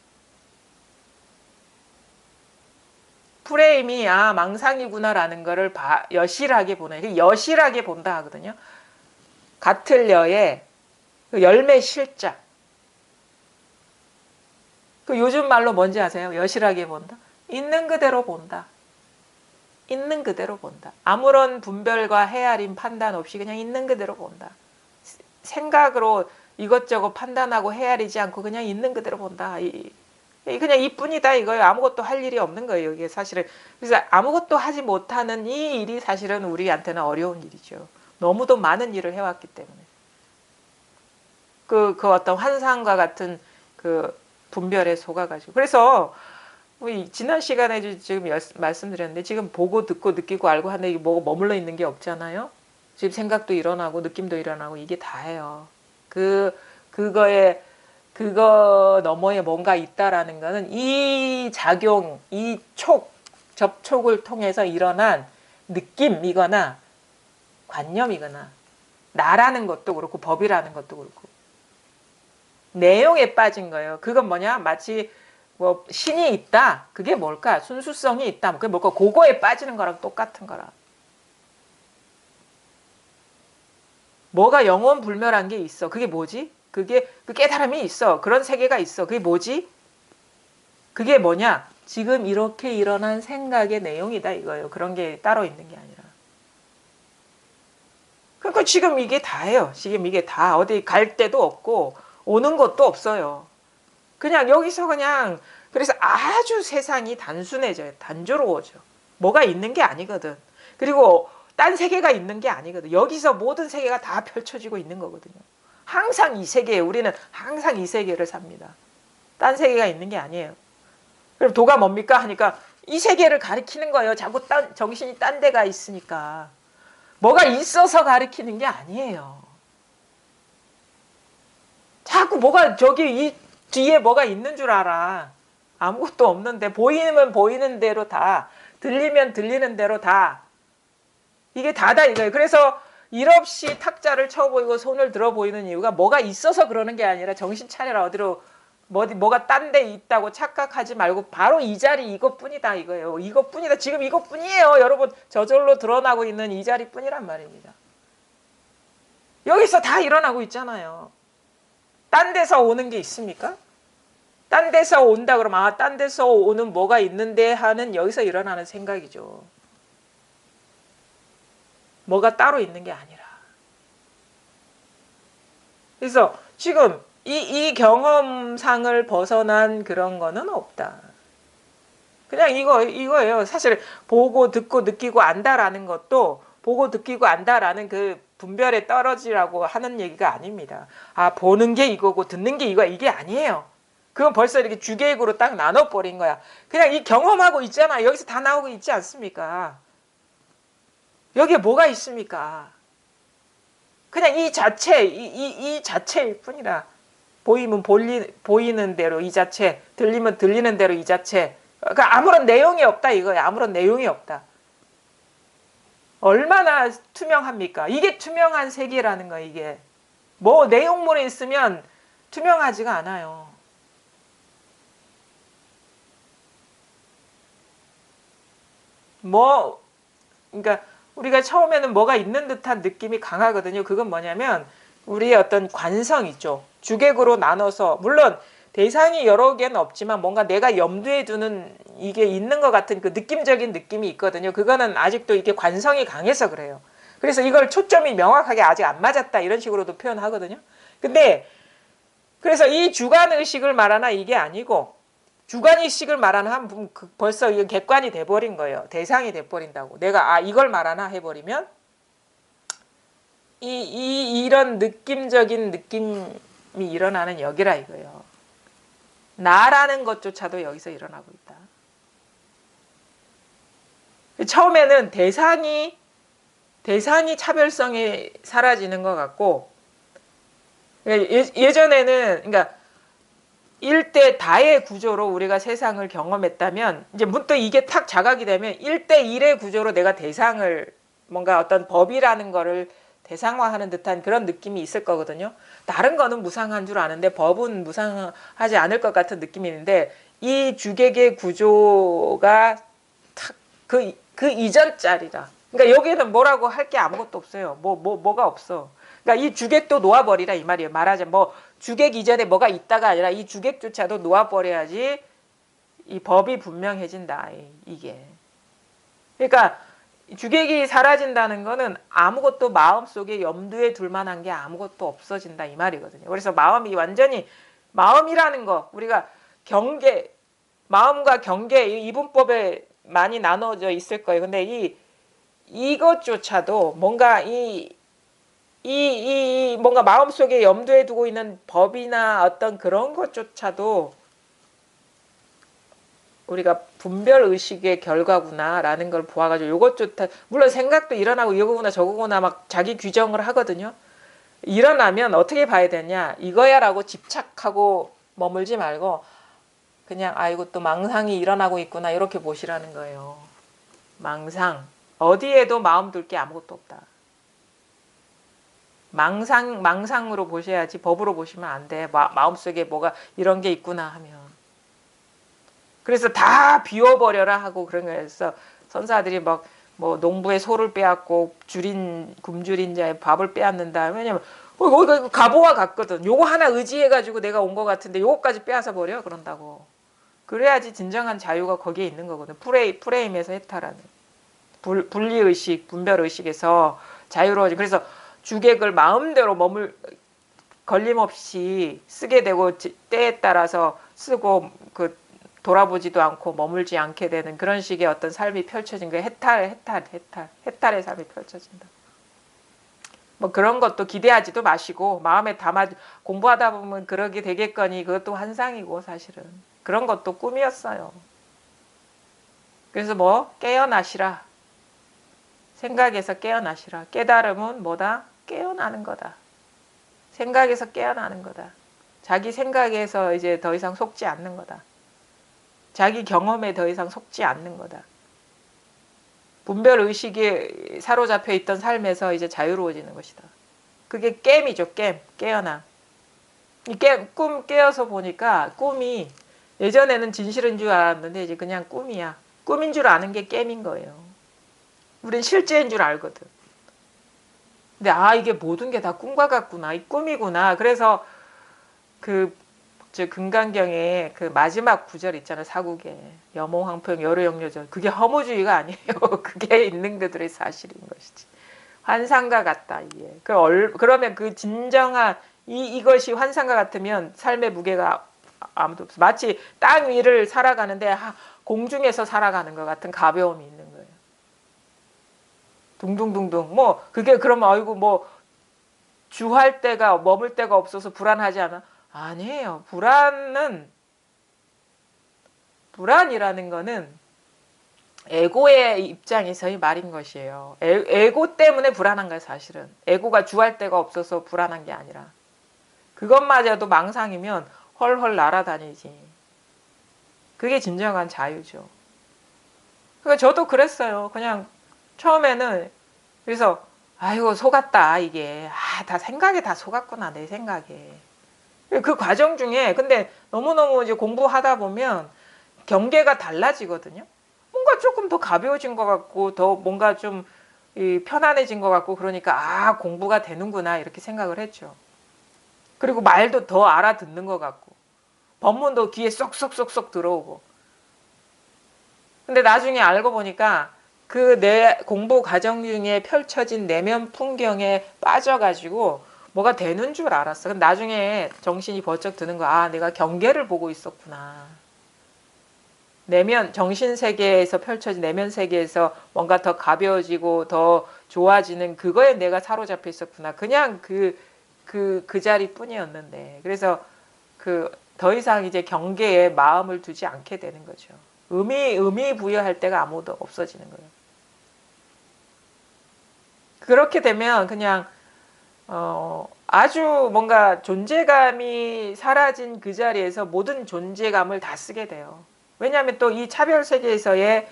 프레임이 아 망상이구나라는 거를 여실하게 보는 여실하게 본다 하거든요. 같을 여의 그 열매 실자. 그 요즘 말로 뭔지 아세요? 여실하게 본다. 있는 그대로 본다. 있는 그대로 본다. 아무런 분별과 헤아림 판단 없이 그냥 있는 그대로 본다. 생각으로 이것저것 판단하고 헤아리지 않고 그냥 있는 그대로 본다. 그냥 이뿐이다 이거예요. 아무것도 할 일이 없는 거예요. 이게 사실은. 그래서 아무것도 하지 못하는 이 일이 사실은 우리한테는 어려운 일이죠. 너무도 많은 일을 해왔기 때문에. 그 어떤 환상과 같은 그 분별에 속아가지고. 그래서 지난 시간에 지금 말씀드렸는데 지금 보고 듣고 느끼고 알고 하는데 이게 뭐 머물러 있는 게 없잖아요. 지금 생각도 일어나고 느낌도 일어나고 이게 다예요. 그거 너머에 뭔가 있다라는 거는 이 작용, 이 접촉을 통해서 일어난 느낌이거나 관념이거나 나라는 것도 그렇고 법이라는 것도 그렇고 내용에 빠진 거예요. 그건 뭐냐? 마치 뭐 신이 있다. 그게 뭘까? 순수성이 있다. 그게 뭘까? 그거에 빠지는 거랑 똑같은 거라. 뭐가 영원불멸한 게 있어. 그게 뭐지? 그게 그 깨달음이 있어. 그런 세계가 있어. 그게 뭐지? 그게 뭐냐? 지금 이렇게 일어난 생각의 내용이다 이거예요. 그런 게 따로 있는 게 아니라. 그러니까 지금 이게 다예요. 지금 이게 다 어디 갈 데도 없고 오는 것도 없어요. 그냥 여기서 그냥 그래서 아주 세상이 단순해져요. 단조로워져. 뭐가 있는 게 아니거든. 그리고 딴 세계가 있는 게 아니거든. 여기서 모든 세계가 다 펼쳐지고 있는 거거든요. 항상 이 세계에 우리는 항상 이 세계를 삽니다. 딴 세계가 있는 게 아니에요. 그럼 도가 뭡니까? 하니까 이 세계를 가리키는 거예요. 자꾸 정신이 딴 데가 있으니까. 뭐가 있어서 가리키는 게 아니에요. 자꾸 뭐가 저기 이 뒤에 뭐가 있는 줄 알아. 아무것도 없는데 보이면 보이는 대로 다 들리면 들리는 대로 다 이게 다다 이거예요. 그래서 일 없이 탁자를 쳐 보이고 손을 들어 보이는 이유가 뭐가 있어서 그러는 게 아니라 정신 차려라 어디로 뭐가 딴 데 있다고 착각하지 말고 바로 이 자리 이것뿐이다 이거예요. 이것뿐이다. 지금 이것뿐이에요. 여러분 저절로 드러나고 있는 이 자리뿐이란 말입니다. 여기서 다 일어나고 있잖아요. 딴 데서 오는 게 있습니까? 딴 데서 온다 그러면 아, 딴 데서 오는 뭐가 있는데 하는 여기서 일어나는 생각이죠. 뭐가 따로 있는 게 아니라. 그래서 지금 이 경험상을 벗어난 그런 거는 없다. 그냥 이거예요. 사실 보고 듣고 느끼고 안다라는 것도 보고 느끼고 안다라는 그 분별에 떨어지라고 하는 얘기가 아닙니다. 아 보는 게 이거고 듣는 게 이거야 이게 아니에요. 그건 벌써 이렇게 주계획으로 딱 나눠버린 거야. 그냥 이 경험하고 있잖아. 여기서 다 나오고 있지 않습니까? 여기에 뭐가 있습니까? 그냥 이 자체, 이 자체일 뿐이라. 보이면 보이는 대로 이 자체, 들리면 들리는 대로 이 자체. 그러니까 아무런 내용이 없다 이거야. 아무런 내용이 없다. 얼마나 투명합니까? 이게 투명한 세계라는 거야 이게. 뭐 내용물에 있으면 투명하지가 않아요. 그러니까 우리가 처음에는 뭐가 있는 듯한 느낌이 강하거든요. 그건 뭐냐면 우리의 어떤 관성 있죠. 주객으로 나눠서 물론 대상이 여러 개는 없지만 뭔가 내가 염두에 두는 이게 있는 것 같은 그 느낌적인 느낌이 있거든요. 그거는 아직도 이게 관성이 강해서 그래요. 그래서 이걸 초점이 명확하게 아직 안 맞았다 이런 식으로도 표현하거든요. 근데 그래서 이 주관의식을 말하나 이게 아니고 주관의식을 말하는 벌써 이게 객관이 돼버린 거예요. 대상이 돼버린다고. 내가 이걸 말하나 해버리면 이런 느낌적인 느낌이 일어나는 여기라 이거예요. 나라는 것조차도 여기서 일어나고 있다. 처음에는 대상이 차별성이 사라지는 것 같고 예전에는 그러니까 일대 다의 구조로 우리가 세상을 경험했다면 이제 문득 이게 탁 자각이 되면 1대1의 구조로 내가 대상을 뭔가 어떤 법이라는 거를 대상화하는 듯한 그런 느낌이 있을 거거든요. 다른 거는 무상한 줄 아는데 법은 무상하지 않을 것 같은 느낌이 있는데 이 주객의 구조가 탁 그 이전 짤이라. 그러니까 여기는 뭐라고 할 게 아무것도 없어요. 뭐가 없어. 그러니까 이 주객도 놓아버리라 이 말이에요. 말하자면 뭐 주객 이전에 뭐가 있다가 아니라 이 주객조차도 놓아버려야지 이 법이 분명해진다. 이게. 그러니까 주객이 사라진다는 거는 아무것도 마음속에 염두에 둘 만한 게 아무것도 없어진다 이 말이거든요. 그래서 마음이 완전히 마음이라는 거 우리가 경계 마음과 경계 이분법에 많이 나눠져 있을 거예요. 근데 이것조차도 뭔가 뭔가 마음속에 염두에 두고 있는 법이나 어떤 그런 것조차도 우리가 분별의식의 결과구나라는 걸 보아가지고 요것조차 물론 생각도 일어나고 이거구나 저거구나 막 자기 규정을 하거든요. 일어나면 어떻게 봐야 되냐 이거야라고 집착하고 머물지 말고 그냥 이것도 망상이 일어나고 있구나 이렇게 보시라는 거예요. 망상 어디에도 마음 둘 게 아무것도 없다. 망상으로 보셔야지 법으로 보시면 안 돼. 마음속에 뭐가 이런 게 있구나 하면. 그래서 다 비워버려라 하고 그런 거였어. 선사들이 막 뭐 농부의 소를 빼앗고 굶주린 자의 밥을 빼앗는다. 왜냐면 이거 가보와 같거든. 요거 하나 의지해가지고 내가 온 것 같은데 요거까지 빼앗아 버려 그런다고. 그래야지 진정한 자유가 거기에 있는 거거든. 프레임에서 해탈하는. 분리의식, 분별의식에서 자유로워지. 그래서 주객을 마음대로 걸림없이 쓰게 되고 때에 따라서 쓰고 돌아보지도 않고 머물지 않게 되는 그런 식의 어떤 삶이 펼쳐진 거예요. 해탈의 삶이 펼쳐진다. 뭐 그런 것도 기대하지도 마시고 마음에 담아 공부하다 보면 그러게 되겠거니 그것도 환상이고 사실은 그런 것도 꿈이었어요. 그래서 뭐 깨어나시라. 생각에서 깨어나시라. 깨달음은 뭐다? 깨어나는 거다. 생각에서 깨어나는 거다. 자기 생각에서 이제 더 이상 속지 않는 거다. 자기 경험에 더 이상 속지 않는 거다. 분별의식에 사로잡혀 있던 삶에서 이제 자유로워지는 것이다. 그게 깸이죠. 깨어나. 꿈 깨어서 보니까 꿈이 예전에는 진실인 줄 알았는데 이제 그냥 꿈이야. 꿈인 줄 아는 게 깸인 거예요. 우린 실제인 줄 알거든. 근데 이게 모든 게 다 꿈과 같구나. 이 꿈이구나. 그래서 금강경에 그 마지막 구절 있잖아요. 사국에 여몽황평 여루영료절. 그게 허무주의가 아니에요. 그게 있는 그들의 사실인 것이지. 환상과 같다. 이게. 그러면 그 진정한 이것이 환상과 같으면 삶의 무게가 아무도 없어. 마치 땅 위를 살아가는데 공중에서 살아가는 것 같은 가벼움이 있는 거예요. 둥둥둥둥. 뭐 그게 그러면 뭐 주할 데가 머물 데가 없어서 불안하지 않아? 아니에요. 불안이라는 거는 에고의 입장에서의 말인 것이에요. 에고 때문에 불안한 거예요, 사실은. 에고가 주할 데가 없어서 불안한 게 아니라. 그것마저도 망상이면 헐헐 날아다니지. 그게 진정한 자유죠. 그러니까 저도 그랬어요. 그냥 처음에는 그래서 아이고 속았다 이게. 다 생각에 다 속았구나 내 생각에. 그 과정 중에 근데 너무너무 이제 공부하다 보면 경계가 달라지거든요. 뭔가 조금 더 가벼워진 것 같고 더 뭔가 좀 편안해진 것 같고 그러니까 공부가 되는구나 이렇게 생각을 했죠. 그리고 말도 더 알아듣는 것 같고 법문도 귀에 쏙쏙쏙쏙 들어오고. 근데 나중에 알고 보니까 그 내 공부 과정 중에 펼쳐진 내면 풍경에 빠져가지고 뭐가 되는 줄 알았어. 근데 나중에 정신이 번쩍 드는 거야. 아, 내가 경계를 보고 있었구나. 내면, 정신 세계에서 펼쳐진 내면 세계에서 뭔가 더 가벼워지고 더 좋아지는 그거에 내가 사로잡혀 있었구나. 그냥 그 자리뿐이었는데. 그래서 더 이상 이제 경계에 마음을 두지 않게 되는 거죠. 의미 부여할 때가 아무도 없어지는 거예요. 그렇게 되면 그냥 아주 뭔가 존재감이 사라진 그 자리에서 모든 존재감을 다 쓰게 돼요. 왜냐하면 또 이 차별 세계에서의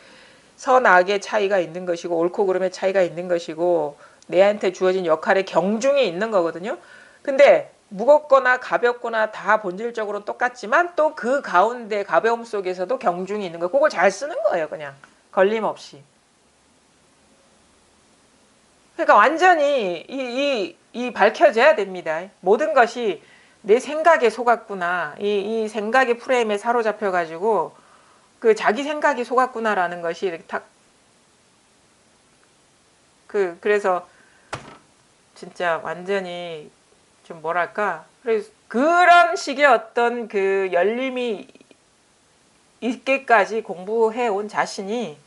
선악의 차이가 있는 것이고 옳고 그름의 차이가 있는 것이고 내한테 주어진 역할의 경중이 있는 거거든요. 근데 무겁거나 가볍거나 다 본질적으로 똑같지만 또 그 가운데 가벼움 속에서도 경중이 있는 거예요. 그걸 잘 쓰는 거예요. 그냥 걸림없이. 그러니까 완전히 이 밝혀져야 됩니다. 모든 것이 내 생각에 속았구나. 이 생각의 프레임에 사로잡혀가지고 그 자기 생각이 속았구나라는 것이 이렇게 탁 그래서 진짜 완전히 좀 뭐랄까 그런 식의 어떤 그 열림이 있게까지 공부해 온 자신이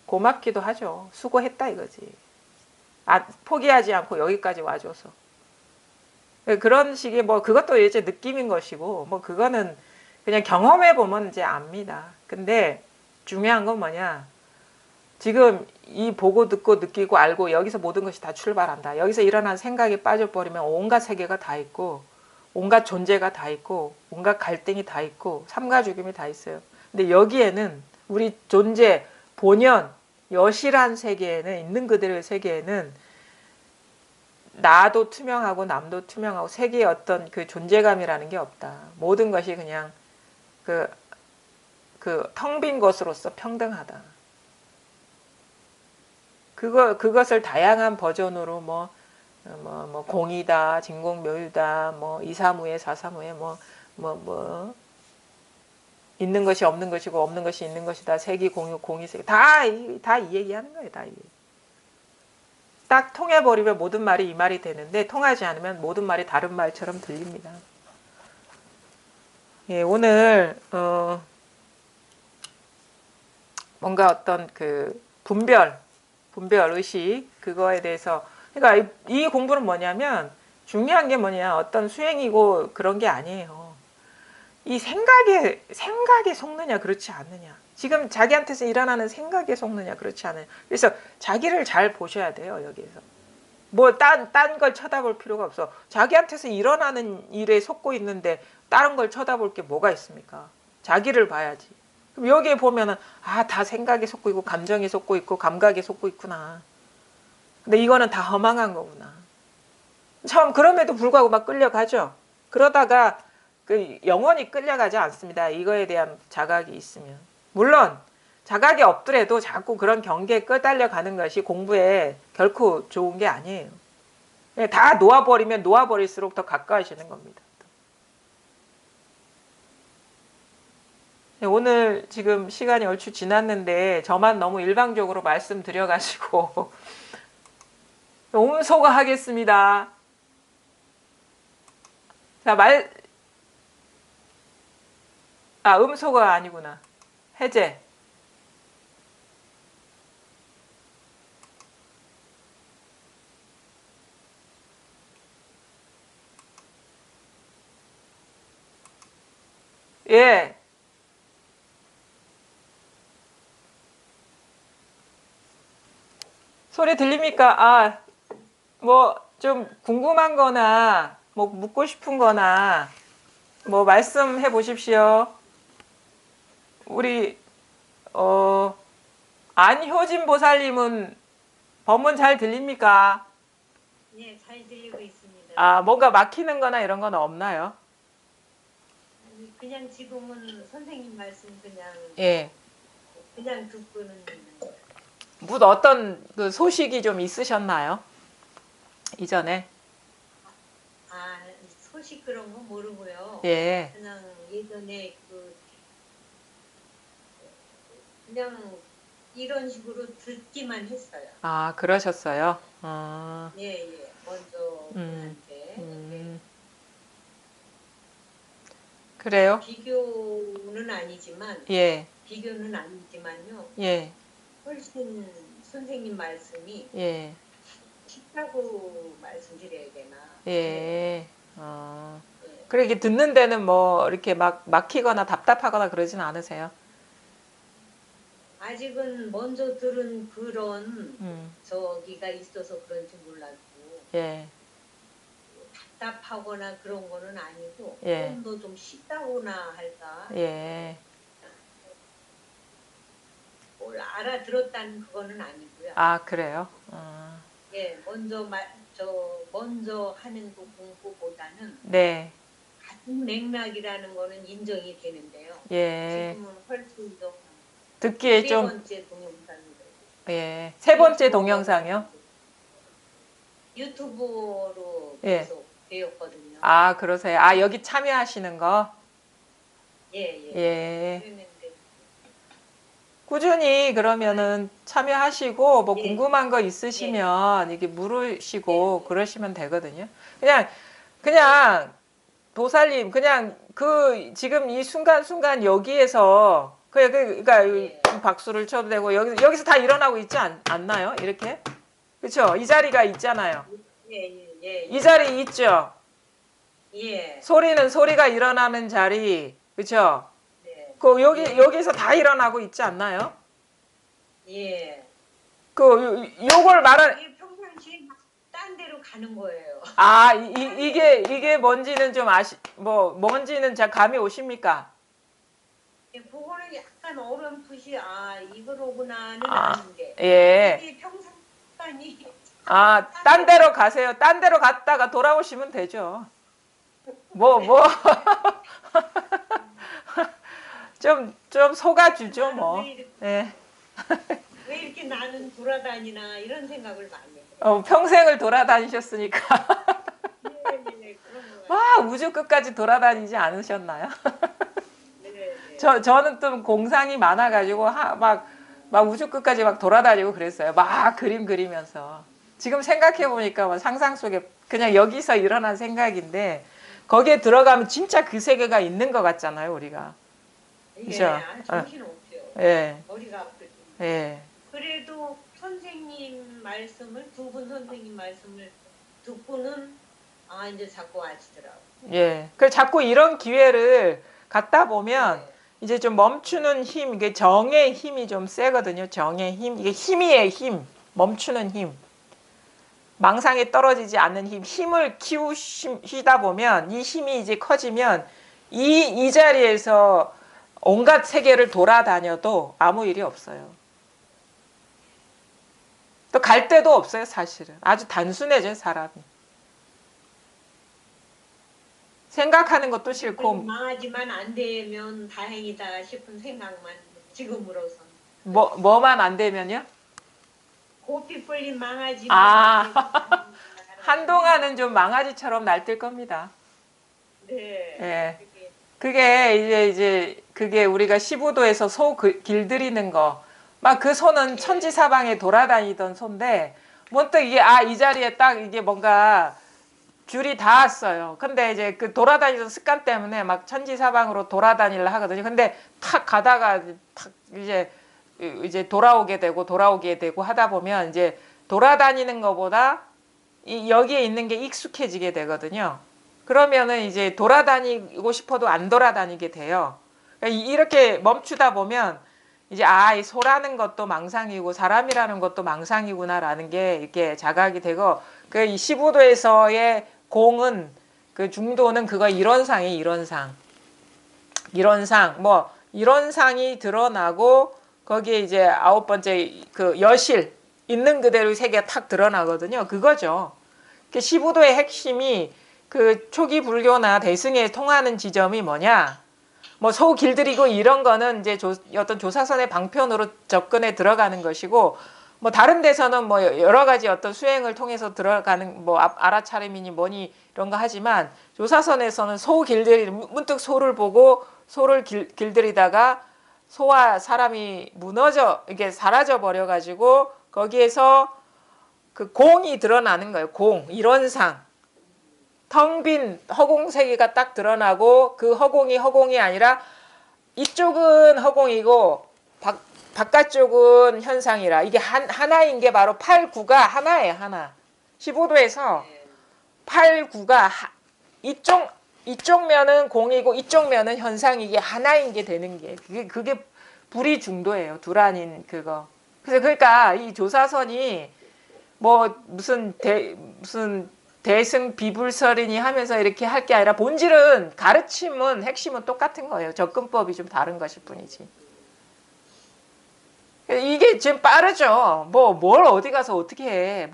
고맙기도 하죠. 수고했다 이거지. 포기하지 않고 여기까지 와줘서. 그런 식의 뭐 그것도 이제 느낌인 것이고 뭐 그거는 그냥 경험해 보면 이제 압니다. 근데 중요한 건 뭐냐? 지금 이 보고 듣고 느끼고 알고 여기서 모든 것이 다 출발한다. 여기서 일어난 생각에 빠져버리면 온갖 세계가 다 있고 온갖 존재가 다 있고 온갖 갈등이 다 있고 삶과 죽음이 다 있어요. 근데 여기에는 우리 존재 본연 여실한 세계에는 있는 그대로의 세계에는 나도 투명하고 남도 투명하고 세계의 어떤 그 존재감이라는 게 없다. 모든 것이 그냥 텅 빈 것으로서 평등하다. 그것을 다양한 버전으로 뭐 공이다, 진공묘유다, 뭐 이사무예, 사사무예, 뭐 있는 것이 없는 것이고 없는 것이 있는 것이다. 세기 공유, 공이 세기 다 이 얘기하는 거예요. 다 이 얘기. 딱 통해버리면 모든 말이 이 말이 되는데 통하지 않으면 모든 말이 다른 말처럼 들립니다. 예, 오늘 뭔가 어떤 그 분별 의식 그거에 대해서 그러니까 이 공부는 뭐냐면 중요한 게 뭐냐 어떤 수행이고 그런 게 아니에요. 이 생각에 속느냐 그렇지 않느냐. 지금 자기한테서 일어나는 생각에 속느냐 그렇지 않느냐. 그래서 자기를 잘 보셔야 돼요. 여기에서. 뭐 딴 걸 쳐다볼 필요가 없어. 자기한테서 일어나는 일에 속고 있는데 다른 걸 쳐다볼 게 뭐가 있습니까? 자기를 봐야지. 그럼 여기에 보면은 다 생각에 속고 있고 감정에 속고 있고 감각에 속고 있구나. 근데 이거는 다 허망한 거구나. 처음 그럼에도 불구하고 막 끌려가죠. 그러다가 영원히 끌려가지 않습니다. 이거에 대한 자각이 있으면. 물론 자각이 없더라도 자꾸 그런 경계에 끌달려가는 것이 공부에 결코 좋은 게 아니에요. 다 놓아버리면 놓아버릴수록 더 가까워지는 겁니다. 오늘 지금 시간이 얼추 지났는데 저만 너무 일방적으로 말씀드려가지고 소거하겠습니다. 자, 음소거가 아니구나. 해제. 예. 소리 들립니까? 뭐 좀 궁금한 거나 뭐 묻고 싶은 거나 뭐 말씀해 보십시오. 우리 안효진 보살님은 법문 잘 들립니까? 네, 잘 들리고 있습니다. 뭔가 막히는 거나 이런 건 없나요? 그냥 지금은 선생님 말씀 예. 그냥 듣고는 어떤 그 소식이 좀 있으셨나요? 이전에? 소식 그런 거 모르고요. 예. 그냥 예전에 그냥 이런 식으로 듣기만 했어요. 아, 그러셨어요? 예, 예. 먼저 음, 분한테. 음. 그래요? 예, 비교는 아니지만요. 예, 훨씬 선생님 말씀이 예, 쉽다고 말씀드려야 되나 싶네요. 예. 예. 그래, 이게 듣는 데는 뭐, 이렇게 막 막히거나 답답하거나 그러진 않으세요? 아직은 먼저 들은 그런 음, 저기가 있어서 그런지 몰라도 예, 답답하거나 그런 거는 아니고 예, 좀 더 좀 쉽다고나 할까 예. 뭘 알아들었다는 그거는 아니고요. 아, 그래요? 예, 먼저 하는 그 공부보다는 네, 같은 맥락이라는 거는 인정이 되는데요. 예. 지금은 훨씬 더 듣기에 세 좀, 번째 동영상이고 예. 세 번째 동영상이요? 유튜브로 예. 계속 배웠거든요. 아, 그러세요. 아, 여기 참여하시는 거? 예, 예. 예. 그랬는데 꾸준히 그러면은 참여하시고 뭐 예, 궁금한 거 예, 있으시면 이게 예, 물으시고 예. 그러시면 되거든요. 그냥 도살님 그냥 그 지금 이 순간순간 여기에서 그러니까 이 예. 박수를 쳐도 되고 여기서 다 일어나고 있지 않나요? 이렇게? 그렇죠? 이 자리가 있잖아요. 예, 예, 예, 이 자리 있죠? 예. 소리는 소리가 일어나는 자리. 그렇죠? 네. 그 예, 여기서 다 일어나고 있지 않나요? 예. 요걸 말한 이게 평상시에 딴 데로 가는 거예요. 아, 이게 뭔지는 좀 뭔지는 자 감이 오십니까? 예, 그거는 약간 어렴풋이 이거로구나는 아, 아는데 예. 이게 평상시 아, 딴 데로 가세요. 딴 데로 갔다가 돌아오시면 되죠. 뭐, 좀 속아주죠, 뭐. 예. 왜 이렇게 나는 돌아다니나 이런 생각을 많이 해요. 평생을 돌아다니셨으니까. 네, 네, 그런 거 같아요. 와, 우주 끝까지 돌아다니지 않으셨나요? 네, 네. 저는 좀 공상이 많아가지고, 막 우주 끝까지 막 돌아다니고 그랬어요. 막 그림 그리면서. 지금 생각해보니까 막 상상 속에 그냥 여기서 일어난 생각인데, 거기에 들어가면 진짜 그 세계가 있는 것 같잖아요, 우리가. 이게 그죠? 정신 없죠. 예, 머리가 아프죠. 예, 그래도 두 분 선생님 말씀을 듣고는 이제 자꾸 아시더라고. 예. 그 자꾸 이런 기회를 갖다 보면, 네. 이제 좀 멈추는 힘, 이게 정의 힘이 좀 세거든요. 정의 힘. 이게 힘이에요, 힘. 멈추는 힘. 망상에 떨어지지 않는 힘을 키우시다 보면 이 힘이 이제 커지면 이 자리에서 온갖 세계를 돌아다녀도 아무 일이 없어요. 또 갈 데도 없어요, 사실은. 아주 단순해져요, 사람이. 생각하는 것도 싫고 망하지만 안 되면 다행이다 싶은 생각만 지금으로선. 뭐만 안 되면요? 고삐 망하지만 아, 한동안은 좀 망아지처럼 날뛸 겁니다. 네. 예. 그게 이제 그게 우리가 15도에서 소 길들이는 거. 막 그 소는 천지사방에 돌아다니던 소인데 문득 이 자리에 딱 이게 뭔가 줄이 닿았어요. 근데 이제 그 돌아다니던 습관 때문에 막 천지사방으로 돌아다니려 하거든요. 근데 탁 가다가 탁 이제 돌아오게 되고 하다 보면 이제 돌아다니는 것보다 여기에 있는 게 익숙해지게 되거든요. 그러면은 이제 돌아다니고 싶어도 안 돌아다니게 돼요. 그러니까 이렇게 멈추다 보면 이제 이 소라는 것도 망상이고 사람이라는 것도 망상이구나라는 게 이렇게 자각이 되고 그 15도에서의 공은 그 중도는 그거 이론상이 이론상이 드러나고 거기에 이제 9번째 그 여실 있는 그대로 세계가 탁 드러나거든요. 그거죠. 15도의 핵심이 그 초기 불교나 대승에 통하는 지점이 뭐냐? 뭐 소 길들이고 이런 거는 이제 어떤 조사선의 방편으로 접근해 들어가는 것이고 뭐 다른 데서는 뭐 여러 가지 어떤 수행을 통해서 들어가는 뭐 알아차림이니 뭐니 이런 거 하지만 조사선에서는 소 길들이 문득 소를 보고 소를 길들이다가 소와 사람이 무너져 이게 사라져 버려 가지고 거기에서 그 공이 드러나는 거예요. 공 이론상 텅 빈 허공세계가 딱 드러나고 그 허공이 아니라 이쪽은 허공이고 바깥쪽은 현상이라 이게 하나인 게 바로 8, 9가 하나예요. 하나. 15도에서 8, 9가 이쪽 면은 공이고 이쪽 면은 현상이게 하나인 게 되는 게 그게 불이 중도예요. 두란인 그거. 그래서 그러니까 이 조사선이 뭐 무슨 대승 비불설이니 하면서 이렇게 할 게 아니라 본질은 가르침은 핵심은 똑같은 거예요. 접근법이 좀 다른 것일 뿐이지. 이게 지금 빠르죠. 뭘 어디 가서 어떻게 해.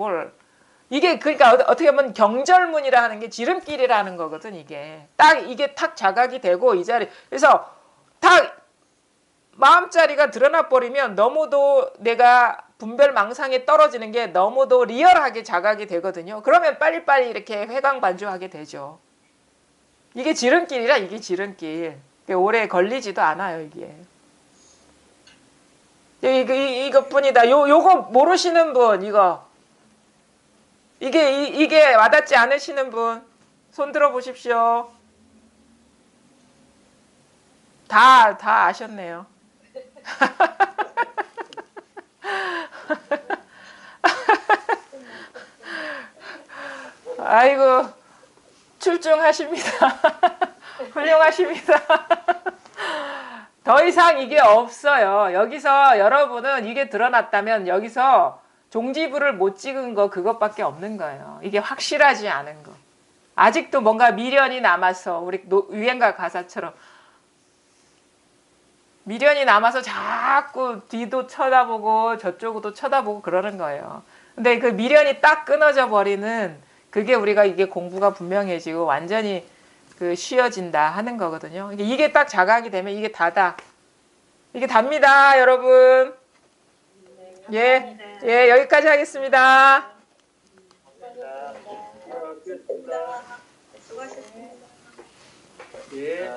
이게 그러니까 어떻게 보면 경절문이라 하는 게 지름길이라는 거거든, 이게. 이게 탁 자각이 되고 이 자리. 그래서 탁 마음자리가 드러나 버리면 너무도 내가 분별 망상에 떨어지는 게 너무도 리얼하게 자각이 되거든요. 그러면 빨리빨리 이렇게 회광반주하게 되죠. 이게 지름길이라 이게 지름길. 오래 걸리지도 않아요, 이게. 이것뿐이다. 요거 모르시는 분, 이게 와닿지 않으시는 분, 손 들어 보십시오. 다 아셨네요. 아이고, 출중하십니다. 훌륭하십니다. 더 이상 이게 없어요. 여기서 여러분은 이게 드러났다면 여기서 종지부를 못 찍은 거 그것밖에 없는 거예요. 이게 확실하지 않은 거. 아직도 뭔가 미련이 남아서 우리 유행가 가사처럼 미련이 남아서 자꾸 뒤도 쳐다보고 저쪽도 쳐다보고 그러는 거예요. 근데 그 미련이 딱 끊어져 버리는 그게 우리가 이게 공부가 분명해지고 완전히 쉬어진다 하는 거거든요. 이게 딱 자각이 되면 이게 다다. 이게 답니다, 여러분. 예, 여기까지 하겠습니다. 수고하셨습니다. 예.